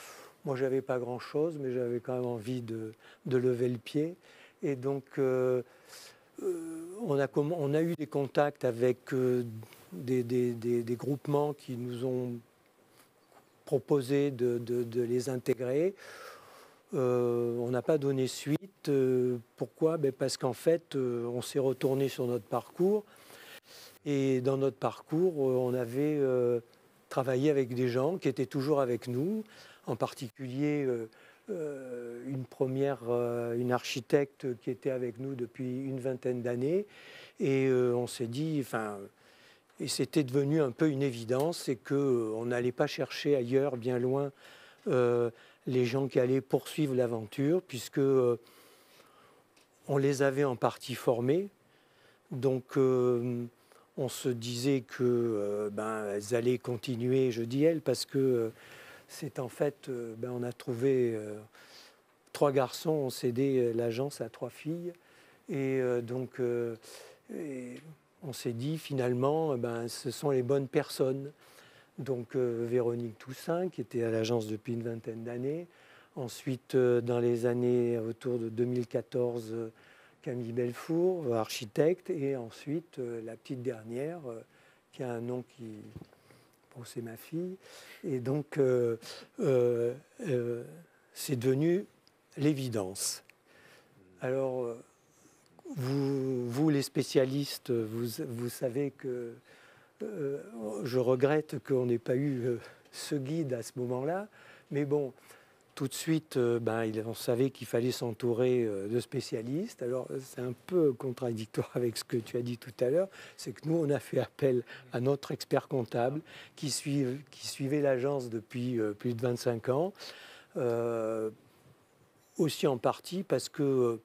Moi, j'avais pas grand-chose, mais j'avais quand même envie de lever le pied. Et donc, on a eu des contacts avec des groupements qui nous ont proposé de les intégrer. On n'a pas donné suite. Pourquoi? Parce qu'en fait, on s'est retourné sur notre parcours. Et dans notre parcours, on avait travaillé avec des gens qui étaient toujours avec nous, en particulier une architecte qui était avec nous depuis une vingtaine d'années. Et on s'est dit, et c'était devenu un peu une évidence, c'est qu'on n'allait pas chercher ailleurs, bien loin, les gens qui allaient poursuivre l'aventure, puisque on les avait en partie formés. Donc, on se disait qu'elles allaient continuer, je dis elles, parce que c'est en fait, on a trouvé 3 garçons, on cédé l'agence à 3 filles. Et donc, on s'est dit finalement, ce sont les bonnes personnes. Donc, Véronique Toussaint, qui était à l'agence depuis une vingtaine d'années. Ensuite, dans les années autour de 2014, Camille Belfour, architecte, et ensuite la petite dernière, qui a un nom qui... Bon, c'est ma fille. Et donc, c'est devenu l'évidence. Alors, vous les spécialistes, vous savez que je regrette qu'on n'ait pas eu ce guide à ce moment-là, mais bon... Tout de suite, on savait qu'il fallait s'entourer de spécialistes. Alors, c'est un peu contradictoire avec ce que tu as dit tout à l'heure. C'est que nous, on a fait appel à notre expert comptable qui suivait l'agence depuis plus de 25 ans. Aussi en partie parce que,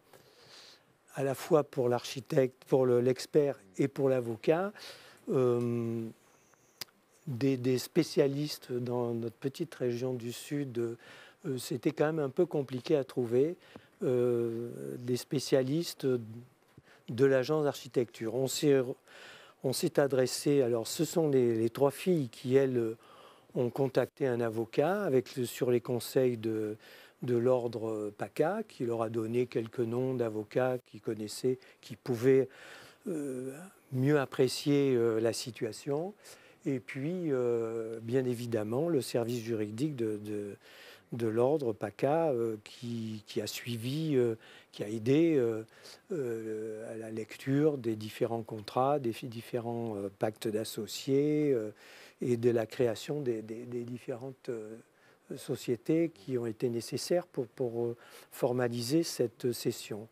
à la fois pour l'architecte, pour l'expert et pour l'avocat, des spécialistes dans notre petite région du Sud, c'était quand même un peu compliqué à trouver, des spécialistes de l'agence d'architecture. On s'est adressé, alors ce sont les 3 filles qui, elles, ont contacté un avocat sur les conseils de l'ordre PACA, qui leur a donné quelques noms d'avocats qu'ils connaissaient, qui pouvaient mieux apprécier la situation. Et puis, bien évidemment, le service juridique de l'ordre PACA qui a suivi, qui a aidé à la lecture des différents contrats, des différents pactes d'associés et de la création des différentes sociétés qui ont été nécessaires pour formaliser cette cession.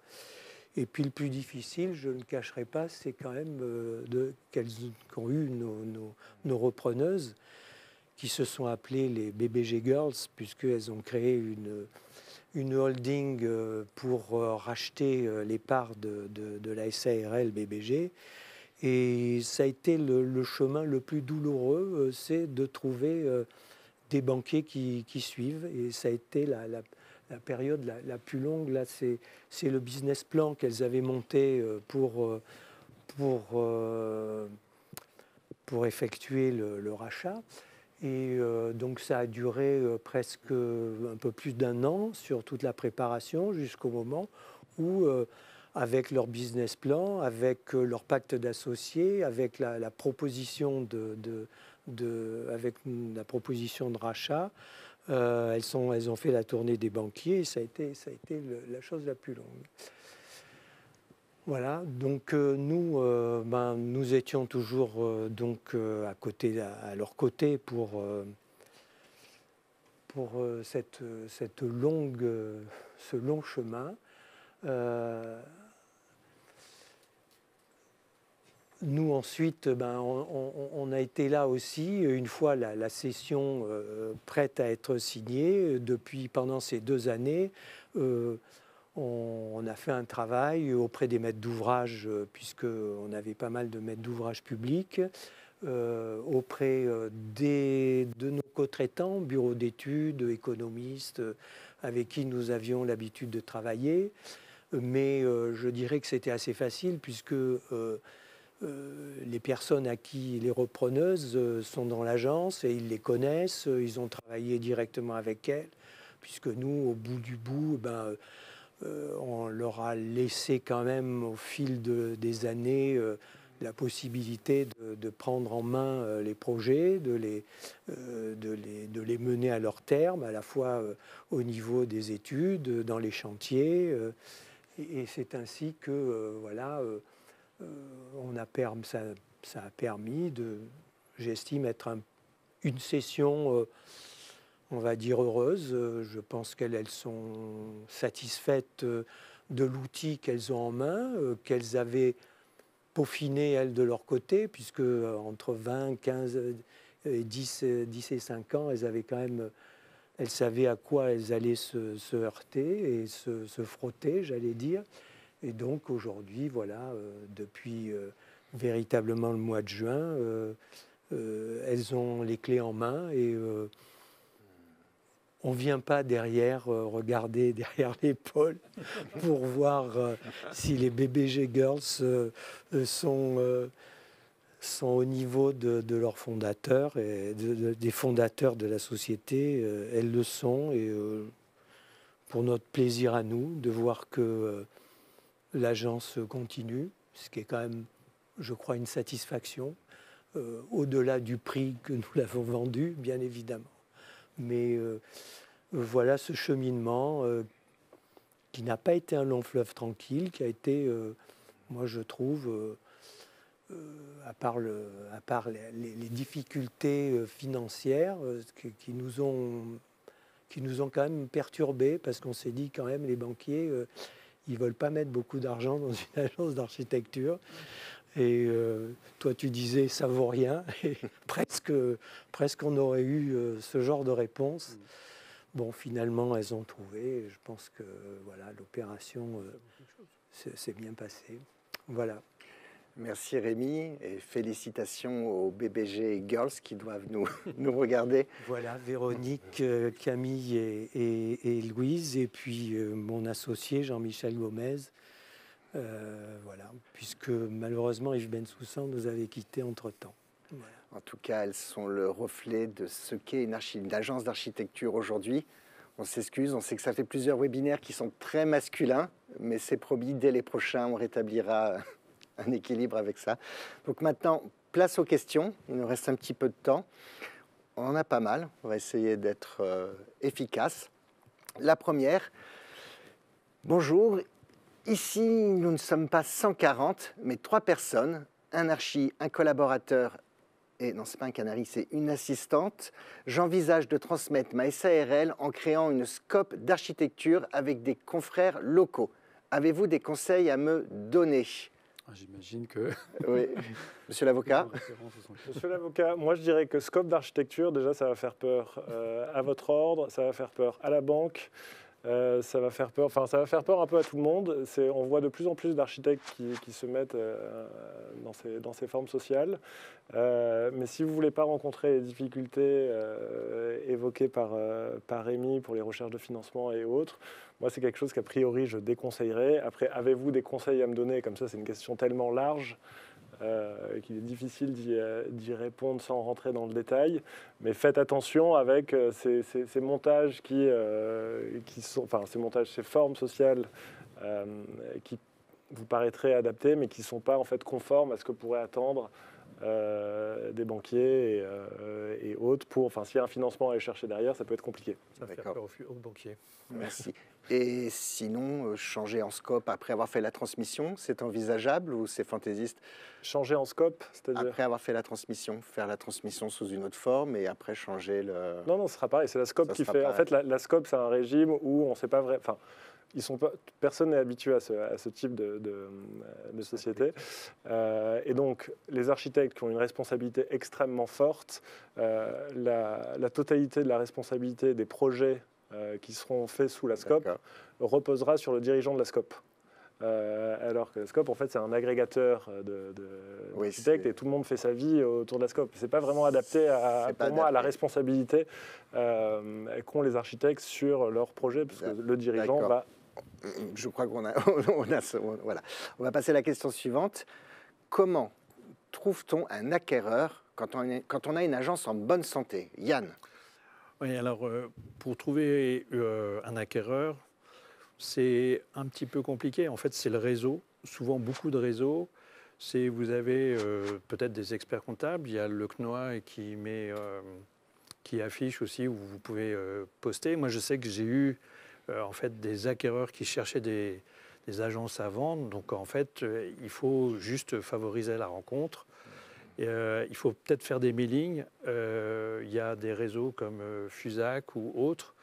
Et puis le plus difficile, je ne le cacherai pas, c'est quand même qu'ont eu nos repreneuses, qui se sont appelées les BBG Girls, puisqu'elles ont créé une holding pour racheter les parts de la SARL BBG. Et ça a été le chemin le plus douloureux, c'est de trouver des banquiers qui suivent. Et ça a été la période la plus longue. Là, c'est le business plan qu'elles avaient monté pour effectuer le rachat. Et donc ça a duré presque un peu plus d'un an sur toute la préparation jusqu'au moment où, avec leur business plan, avec leur pacte d'associés, avec la proposition avec la proposition de rachat, elles ont fait la tournée des banquiers et ça a été la chose la plus longue. Voilà, donc nous étions toujours à leur côté pour ce long chemin. Nous ensuite, on a été là aussi une fois la session prête à être signée. Pendant ces 2 années, on a fait un travail auprès des maîtres d'ouvrage, puisqu'on avait pas mal de maîtres d'ouvrage publics, auprès de nos co-traitants, bureaux d'études, économistes, avec qui nous avions l'habitude de travailler. Mais je dirais que c'était assez facile, puisque les personnes les repreneuses sont dans l'agence et ils les connaissent, ils ont travaillé directement avec elles, puisque nous, au bout du bout, on leur a laissé quand même au fil des années la possibilité de prendre en main les projets, de les mener à leur terme, à la fois au niveau des études, dans les chantiers. Et c'est ainsi que ça a permis j'estime, être une session, on va dire, heureuse. Je pense qu'elles sont satisfaites de l'outil qu'elles ont en main, qu'elles avaient peaufiné, elles, de leur côté, puisque entre 20, 15, 10 et 5 ans, elles savaient à quoi elles allaient se heurter et se frotter, j'allais dire. Et donc aujourd'hui, depuis véritablement le mois de juin, elles ont les clés en main et on ne vient pas regarder derrière l'épaule pour voir si les BBG Girls sont au niveau de leurs fondateurs et des fondateurs de la société. Elles le sont et pour notre plaisir à nous de voir que l'agence continue, ce qui est quand même, je crois, une satisfaction, au-delà du prix que nous l'avons vendu, bien évidemment. Mais voilà ce cheminement qui n'a pas été un long fleuve tranquille, qui a été, moi je trouve, à part les difficultés financières qui nous ont quand même perturbés, parce qu'on s'est dit quand même, les banquiers, ils ne veulent pas mettre beaucoup d'argent dans une agence d'architecture. Et toi, tu disais, ça vaut rien. Et presque on aurait eu ce genre de réponse. Bon, finalement, elles ont trouvé. Je pense que l'opération s'est bien passée. Voilà. Merci Rémi et félicitations aux BBG Girls qui doivent nous regarder. Voilà, Véronique, Camille et Louise, et puis mon associé Jean-Michel Gomez. Puisque malheureusement Yves Bensoussan nous avait quittés entre-temps. Voilà. En tout cas, elles sont le reflet de ce qu'est une agence d'architecture aujourd'hui. On s'excuse, on sait que ça fait plusieurs webinaires qui sont très masculins, mais c'est promis, dès les prochains, on rétablira un équilibre avec ça. Donc maintenant, place aux questions. Il nous reste un petit peu de temps. On en a pas mal. On va essayer d'être efficace. La première. Bonjour. Ici, nous ne sommes pas 140, mais 3 personnes. Un archi, un collaborateur et non, c'est pas un canari, c'est une assistante. J'envisage de transmettre ma SARL en créant une scope d'architecture avec des confrères locaux. Avez-vous des conseils à me donner ? J'imagine que... Oui. Monsieur l'avocat. Monsieur l'avocat, moi je dirais que scope d'architecture, déjà ça va faire peur à votre ordre, ça va faire peur à la banque, ça va faire peur un peu à tout le monde. On voit de plus en plus d'architectes qui se mettent dans ces formes sociales. Mais si vous ne voulez pas rencontrer les difficultés évoquées par Rémi pour les recherches de financement et autres, moi c'est quelque chose qu'a priori je déconseillerais. Après, avez-vous des conseils à me donner? Comme ça, c'est une question tellement large. qu'il est difficile d'y répondre sans rentrer dans le détail. Mais faites attention avec ces montages ces formes sociales qui vous paraîtraient adaptées, mais qui ne sont pas en fait conformes à ce que pourraient attendre des banquiers et autres. S'il y a un financement à aller chercher derrière, ça peut être compliqué. Ça fait peur aux banquiers. Merci. Et sinon, changer en scope après avoir fait la transmission, c'est envisageable ou c'est fantaisiste? Changer en scope, c'est-à-dire? Après avoir fait la transmission, faire la transmission sous une autre forme et après changer le... Non, ce sera pareil, c'est la scope qui fait... En fait, la scope, c'est un régime où on ne sait pas vrai... Enfin, personne n'est habitué à ce type de société. Et donc, les architectes qui ont une responsabilité extrêmement forte, la totalité de la responsabilité des projets qui seront faits sous la SCOP reposera sur le dirigeant de la SCOP. Alors que la SCOP, en fait, c'est un agrégateur d'architectes et tout le monde fait sa vie autour de la SCOP. Ce n'est pas vraiment adapté, à la responsabilité qu'ont les architectes sur leur projet, parce que le dirigeant va... Je crois qu'on a... voilà. On va passer à la question suivante. Comment trouve-t-on un acquéreur quand on a une agence en bonne santé? Yann? Oui, alors pour trouver un acquéreur, c'est un petit peu compliqué. En fait, c'est le réseau, souvent beaucoup de réseaux. Vous avez peut-être des experts comptables. Il y a le CNOA qui affiche aussi où vous pouvez poster. Moi, je sais que j'ai eu en fait des acquéreurs qui cherchaient des agences à vendre. Donc, en fait, il faut juste favoriser la rencontre. Il faut peut-être faire des mailings. Il y a des réseaux comme Fusac ou autres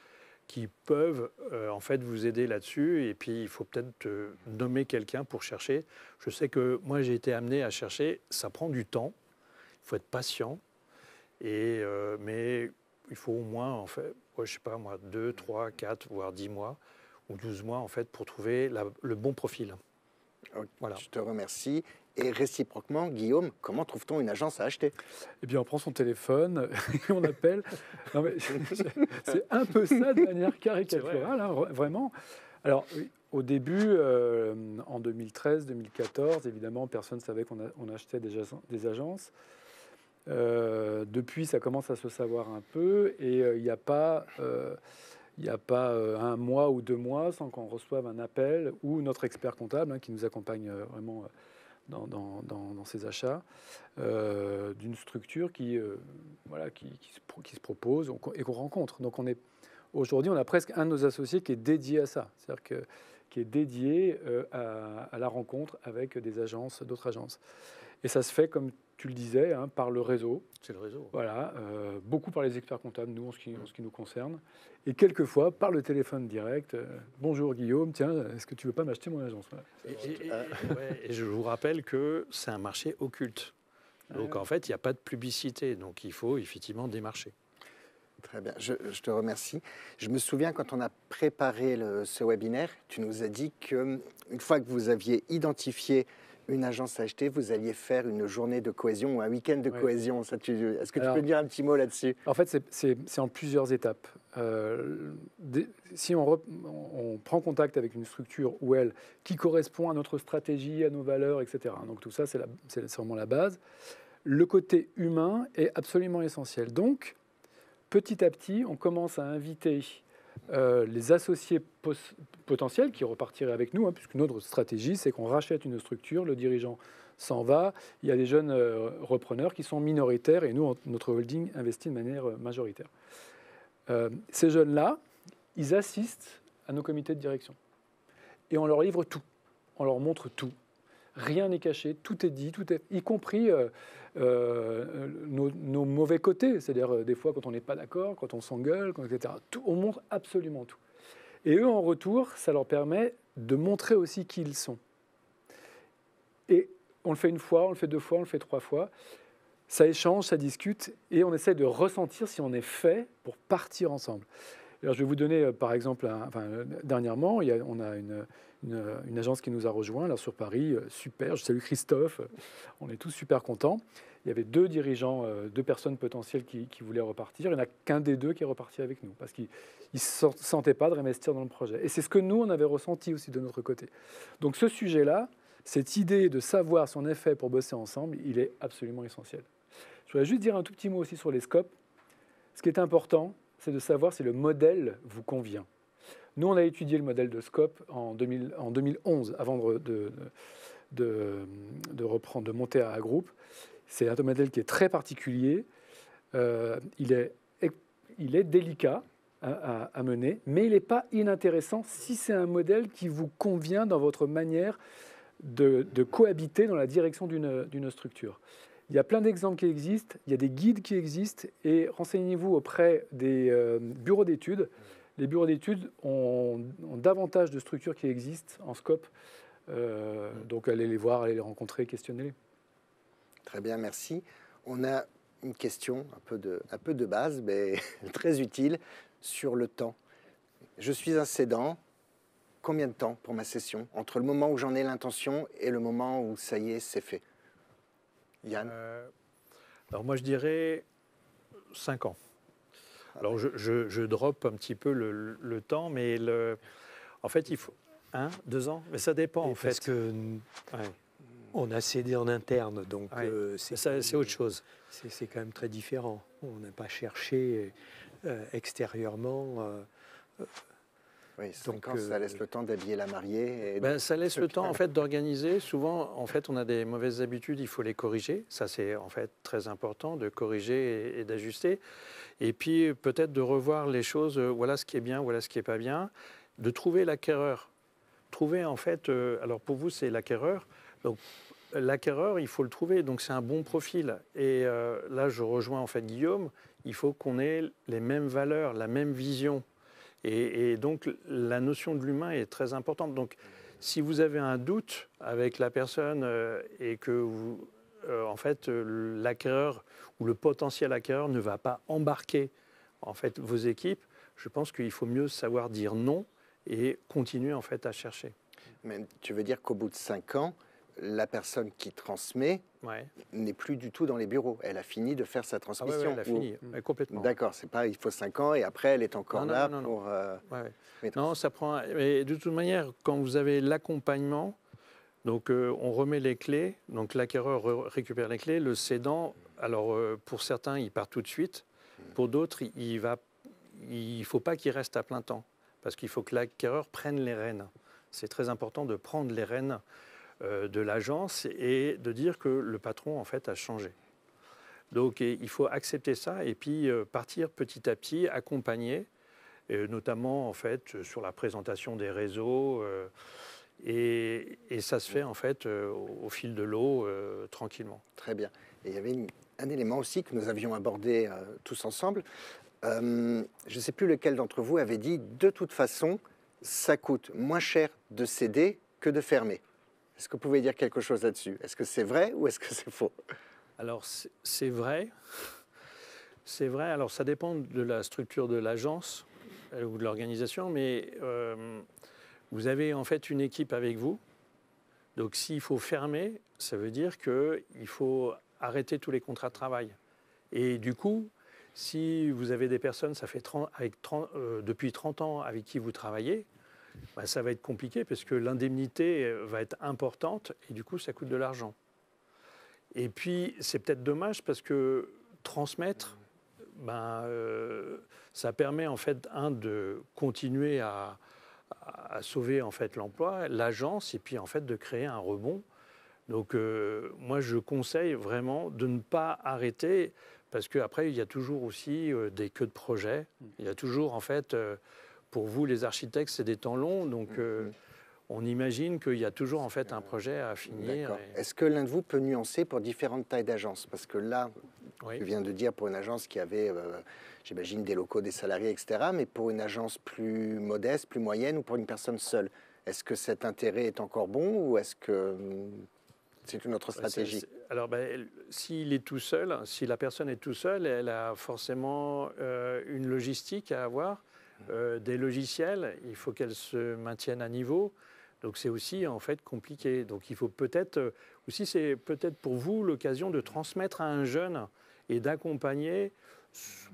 qui peuvent en fait vous aider là-dessus. Et puis, il faut peut-être nommer quelqu'un pour chercher. Je sais que moi, j'ai été amené à chercher. Ça prend du temps. Il faut être patient. Mais il faut au moins, en fait, je ne sais pas moi, 2, 3, 4, voire 10 mois ou 12 mois en fait, pour trouver le bon profil. Okay, voilà. Je te remercie. Et réciproquement, Guillaume, comment trouve-t-on une agence à acheter? Eh bien, on prend son téléphone et on appelle. Non, mais c'est un peu ça de manière caricaturale, hein, vraiment. Alors, oui, au début, en 2013-2014, évidemment, personne ne savait qu'on achetait des agences. Depuis, ça commence à se savoir un peu et il n'y a pas... un mois ou 2 mois sans qu'on reçoive un appel ou notre expert comptable qui nous accompagne vraiment dans ces achats, d'une structure qui se propose et qu'on rencontre. Donc aujourd'hui, on a presque un de nos associés qui est dédié à ça, c'est-à-dire qui est dédié à la rencontre avec d'autres agences. Et ça se fait, comme tu le disais, par le réseau. C'est le réseau. Voilà, beaucoup par les experts comptables, nous, en ce qui nous concerne. Et quelquefois, par le téléphone direct. Bonjour Guillaume, tiens, est-ce que tu veux pas m'acheter mon agence? Et je vous rappelle que c'est un marché occulte. Donc en fait, il n'y a pas de publicité. Donc il faut effectivement démarcher. Très bien, je te remercie. Je me souviens quand on a préparé ce webinaire, tu nous as dit qu'une fois que vous aviez identifié une agence à acheter, vous alliez faire une journée de cohésion ou un week-end de cohésion. Est-ce que tu peux dire un petit mot là-dessus? En fait, c'est en plusieurs étapes. Si on prend contact avec une structure ou qui correspond à notre stratégie, à nos valeurs, etc. Donc tout ça, c'est vraiment la base. Le côté humain est absolument essentiel. Donc, petit à petit, on commence à inviter les associés potentiels qui repartiraient avec nous, puisque notre stratégie, c'est qu'on rachète une structure, le dirigeant s'en va, il y a des jeunes repreneurs qui sont minoritaires et nous, notre holding investit de manière majoritaire. Ces jeunes-là, ils assistent à nos comités de direction et on leur livre tout, on leur montre tout. Rien n'est caché, tout est dit, y compris nos mauvais côtés, c'est-à-dire des fois quand on n'est pas d'accord, quand on s'engueule, etc. On montre absolument tout. Et eux, en retour, ça leur permet de montrer aussi qui ils sont. Et on le fait 1 fois, on le fait 2 fois, on le fait 3 fois. Ça échange, ça discute, et on essaie de ressentir si on est fait pour partir ensemble. Alors, je vais vous donner, par exemple, dernièrement, on a une agence qui nous a rejoints là, sur Paris, super, je salue Christophe, on est tous super contents. Il y avait 2 dirigeants, 2 personnes potentielles qui voulaient repartir. Il n'y en a qu'un des 2 qui est reparti avec nous, parce qu'ils ne se sentaient pas de réinvestir dans le projet. Et c'est ce que nous, on avait ressenti aussi de notre côté. Donc ce sujet-là, cette idée de savoir si on est fait pour bosser ensemble, il est absolument essentiel. Je voudrais juste dire un tout petit mot aussi sur les scopes. Ce qui est important, c'est de savoir si le modèle vous convient. Nous, on a étudié le modèle de scope en 2011, avant de monter à groupe. C'est un modèle qui est très particulier. Il est délicat à mener, mais il n'est pas inintéressant si c'est un modèle qui vous convient dans votre manière de cohabiter dans la direction d'une structure. Il y a plein d'exemples qui existent, il y a des guides qui existent, et renseignez-vous auprès des bureaux d'études. Les bureaux d'études ont davantage de structures qui existent en scope, donc allez les voir, allez les rencontrer, questionnez-les. Très bien, merci. On a une question un peu de base, mais très utile, sur le temps. Je suis un cédant. Combien de temps pour ma session, entre le moment où j'en ai l'intention et le moment où ça y est, c'est fait? Yann? Alors moi, je dirais 5 ans. Alors je drop un petit peu le temps, mais en fait, il faut 2 ans, mais ça dépend en fait. Parce que on a cédé en interne, donc c'est autre chose. C'est quand même très différent. On n'a pas cherché extérieurement. Oui, 5 ans, ça laisse le temps d'habiller la mariée. Ça laisse le temps en fait d'organiser. Souvent, en fait, on a des mauvaises habitudes, il faut les corriger. Ça, c'est en fait très important de corriger et d'ajuster. Et puis peut-être de revoir les choses. Voilà ce qui est bien, voilà ce qui est pas bien. De trouver l'acquéreur. Trouver en fait. Alors pour vous, c'est l'acquéreur. Donc l'acquéreur, il faut le trouver. Donc c'est un bon profil. Et là, je rejoins en fait Guillaume. Il faut qu'on ait les mêmes valeurs, la même vision. Et donc, la notion de l'humain est très importante. Donc, si vous avez un doute avec la personne et que vous, en fait, l'acquéreur ou le potentiel acquéreur ne va pas embarquer en fait vos équipes, je pense qu'il faut mieux savoir dire non et continuer en fait à chercher. Mais tu veux dire qu'au bout de 5 ans, la personne qui transmet n'est plus du tout dans les bureaux. Elle a fini de faire sa transmission. Elle a fini, complètement. D'accord, c'est pas il faut 5 ans et après elle est encore là pour... Non, ça prend... Mais de toute manière, quand vous avez l'accompagnement, donc on remet les clés, donc l'acquéreur récupère les clés, le cédant, alors pour certains, il part tout de suite, pour d'autres, il ne faut pas qu'il reste à plein temps, parce qu'il faut que l'acquéreur prenne les rênes. C'est très important de prendre les rênes de l'agence et de dire que le patron en fait a changé. Donc il faut accepter ça et puis partir petit à petit, accompagner, notamment en fait sur la présentation des réseaux et ça se fait en fait au fil de l'eau tranquillement. Très bien. Et il y avait un élément aussi que nous avions abordé tous ensemble. Je ne sais plus lequel d'entre vous avait dit de toute façon ça coûte moins cher de céder que de fermer. Est-ce que vous pouvez dire quelque chose là-dessus? Est-ce que c'est vrai ou est-ce que c'est faux? Alors, c'est vrai. C'est vrai. Alors, ça dépend de la structure de l'agence ou de l'organisation, mais vous avez en fait une équipe avec vous. Donc, s'il faut fermer, ça veut dire qu'il faut arrêter tous les contrats de travail. Et du coup, si vous avez des personnes, ça fait depuis 30 ans avec qui vous travaillez, ça va être compliqué parce que l'indemnité va être importante et du coup, ça coûte de l'argent. Et puis, c'est peut-être dommage parce que transmettre, ça permet en fait, de continuer à sauver en fait l'emploi, l'agence et puis en fait de créer un rebond. Donc, moi, je conseille vraiment de ne pas arrêter parce qu'après, il y a toujours aussi des queues de projet. Il y a toujours en fait... Pour vous, les architectes, c'est des temps longs, donc on imagine qu'il y a toujours en fait un projet à finir. Est-ce que l'un de vous peut nuancer pour différentes tailles d'agences? Parce que là, tu viens de dire pour une agence qui avait, j'imagine, des locaux, des salariés, etc., mais pour une agence plus modeste, plus moyenne ou pour une personne seule, est-ce que cet intérêt est encore bon ou est-ce que c'est une autre stratégie? Alors, s'il est tout seul, si la personne est tout seule, elle a forcément une logistique à avoir. Des logiciels, il faut qu'elles se maintiennent à niveau. Donc c'est aussi en fait compliqué. Donc il faut peut-être aussi, c'est peut-être pour vous l'occasion de transmettre à un jeune et d'accompagner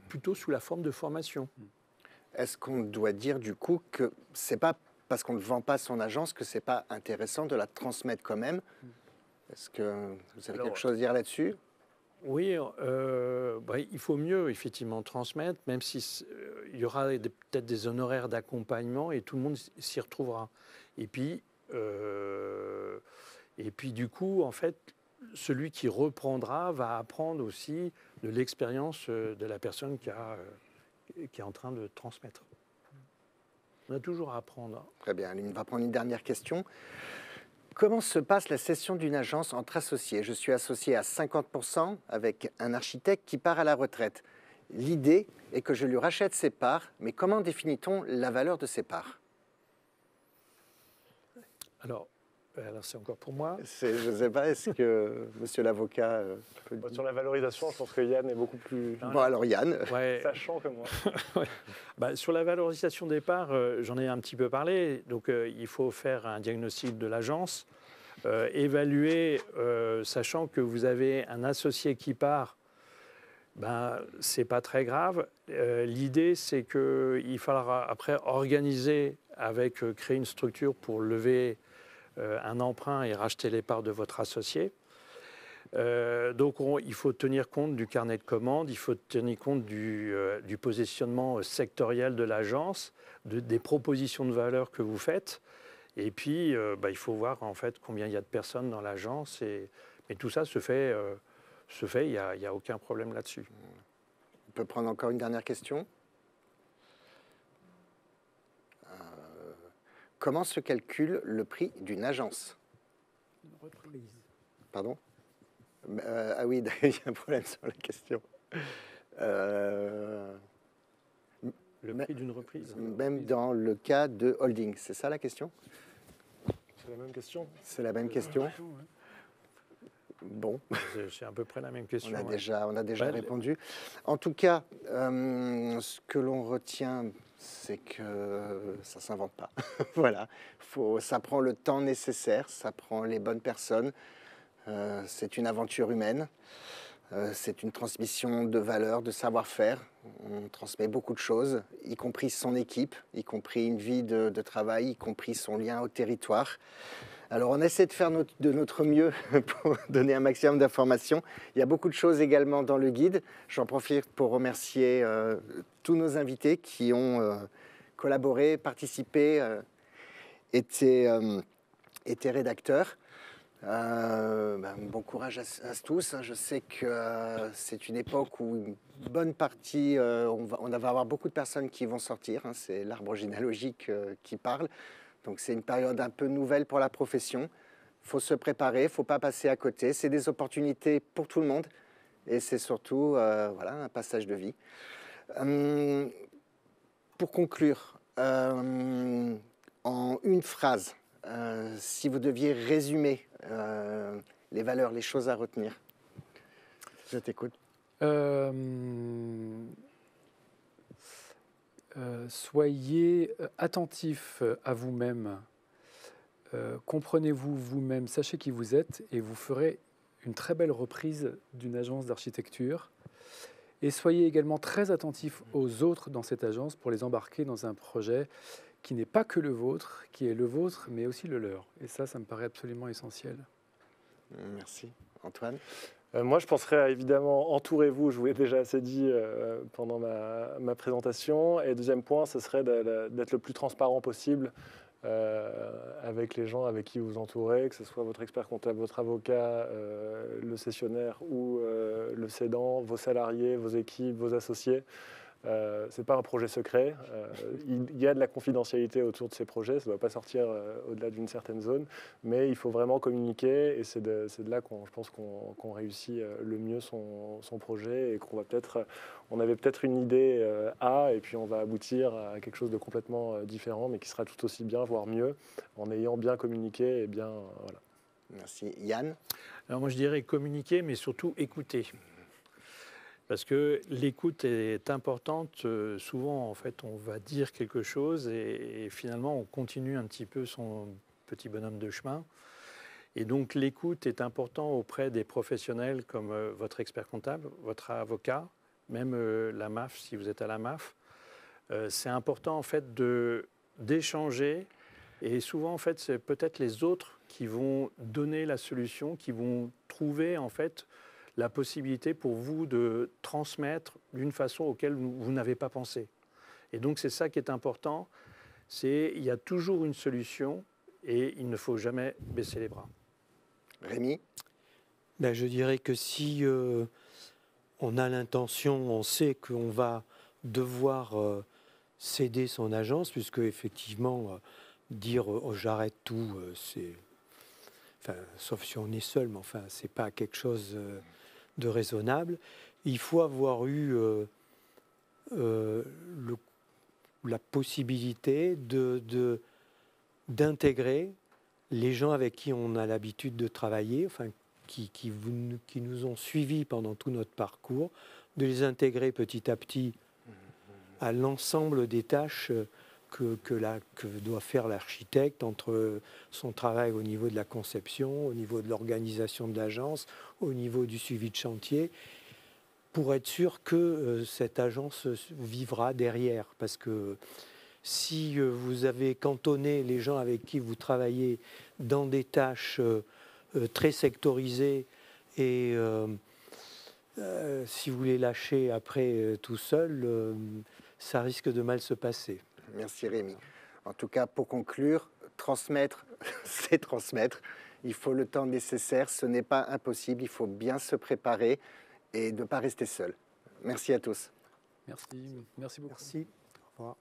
plutôt sous la forme de formation. Est-ce qu'on doit dire du coup que c'est pas parce qu'on ne vend pas son agence, que ce n'est pas intéressant de la transmettre quand même. Est-ce que vous avez quelque chose à dire là-dessus? Oui, il faut mieux effectivement transmettre, même si il y aura peut-être des honoraires d'accompagnement et tout le monde s'y retrouvera. Et puis du coup, en fait, celui qui reprendra va apprendre aussi de l'expérience de la personne qui est en train de transmettre. On a toujours à apprendre. Très bien, on va prendre une dernière question. Comment se passe la cession d'une agence entre associés? Je suis associé à 50% avec un architecte qui part à la retraite. L'idée est que je lui rachète ses parts, mais comment définit-on la valeur de ses parts? Alors c'est encore pour moi. Je ne sais pas, est-ce que monsieur l'avocat peut dire? Sur la valorisation, je pense que Yann est beaucoup plus Bon, alors Yann. sachant que moi. Sur la valorisation des parts, j'en ai un petit peu parlé. Donc, il faut faire un diagnostic de l'agence, évaluer, sachant que vous avez un associé qui part. C'est pas très grave. L'idée, c'est qu'il faudra après organiser créer une structure pour lever un emprunt et racheter les parts de votre associé. Donc, il faut tenir compte du carnet de commandes, il faut tenir compte du positionnement sectoriel de l'agence, des propositions de valeur que vous faites. Et puis, il faut voir en fait combien il y a de personnes dans l'agence. Mais tout ça se fait, il n'y a aucun problème là-dessus. On peut prendre encore une dernière question. Comment se calcule le prix d'une agence? Une reprise. Pardon? Ah oui, il y a un problème sur la question. Le prix d'une reprise? Même dans le cas de holding, c'est ça la question? C'est la même question. C'est la même question. Bon. C'est à peu près la même question. On a déjà répondu. En tout cas, ce que l'on retient, c'est que ça ne s'invente pas. Voilà. Ça prend le temps nécessaire, ça prend les bonnes personnes. C'est une aventure humaine. C'est une transmission de valeurs, de savoir-faire. On transmet beaucoup de choses, y compris son équipe, y compris une vie de travail, y compris son lien au territoire. Alors, on essaie de faire de notre mieux pour donner un maximum d'informations. Il y a beaucoup de choses également dans le guide. J'en profite pour remercier tous nos invités qui ont collaboré, participé, étaient rédacteurs. Bon courage à tous. Je sais que c'est une époque où une bonne partie, on va avoir beaucoup de personnes qui vont sortir. C'est l'arbre généalogique qui parle. Donc c'est une période un peu nouvelle pour la profession. Il faut se préparer, il ne faut pas passer à côté. C'est des opportunités pour tout le monde et c'est surtout un passage de vie. Pour conclure, en une phrase, si vous deviez résumer les valeurs, les choses à retenir, je t'écoute. Soyez attentif à vous-même, comprenez-vous vous-même, sachez qui vous êtes et vous ferez une très belle reprise d'une agence d'architecture. Et soyez également très attentif aux autres dans cette agence pour les embarquer dans un projet qui n'est pas que le vôtre, qui est le vôtre, mais aussi le leur. Et ça me paraît absolument essentiel. Merci. Antoine? Moi, je penserais évidemment, entourez-vous, je vous l'ai déjà assez dit pendant ma présentation. Et deuxième point, ce serait d'être le plus transparent possible avec les gens avec qui vous entourez, que ce soit votre expert comptable, votre avocat, le cessionnaire ou le cédant, vos salariés, vos équipes, vos associés. Ce n'est pas un projet secret. Il y a de la confidentialité autour de ces projets. Ça ne doit pas sortir au-delà d'une certaine zone. Mais il faut vraiment communiquer. Et c'est de là je pense qu'on réussit le mieux son projet. Et on avait peut-être une idée A, et puis on va aboutir à quelque chose de complètement différent, mais qui sera tout aussi bien, voire mieux, en ayant bien communiqué et bien... voilà. Merci. Yann? Alors moi, je dirais communiquer, mais surtout écouter. Parce que l'écoute est importante. Souvent, en fait, on va dire quelque chose et finalement, on continue un petit peu son petit bonhomme de chemin. Et donc, l'écoute est importante auprès des professionnels comme votre expert comptable, votre avocat, même la MAF, si vous êtes à la MAF. C'est important, en fait, d'échanger Et souvent, en fait, c'est peut-être les autres qui vont donner la solution, qui vont trouver, en fait, la possibilité pour vous de transmettre d'une façon auquel vous n'avez pas pensé. Et donc, c'est ça qui est important, c'est il y a toujours une solution et il ne faut jamais baisser les bras. Rémi? Ben, je dirais que si on a l'intention, on sait qu'on va devoir céder son agence, puisque effectivement, dire oh, j'arrête tout, c'est, enfin, sauf si on est seul, mais enfin, c'est pas quelque chose de raisonnable. Il faut avoir eu la possibilité d'intégrer les gens avec qui on a l'habitude de travailler, enfin, qui nous ont suivis pendant tout notre parcours, de les intégrer petit à petit à l'ensemble des tâches que doit faire l'architecte entre son travail au niveau de la conception, au niveau de l'organisation de l'agence, au niveau du suivi de chantier, pour être sûr que cette agence vivra derrière. Parce que si vous avez cantonné les gens avec qui vous travaillez dans des tâches très sectorisées et si vous les lâchez après tout seul, ça risque de mal se passer. Merci Rémi. En tout cas, pour conclure, transmettre, c'est transmettre. Il faut le temps nécessaire, ce n'est pas impossible, il faut bien se préparer et ne pas rester seul. Merci à tous. Merci beaucoup. Merci. Au revoir.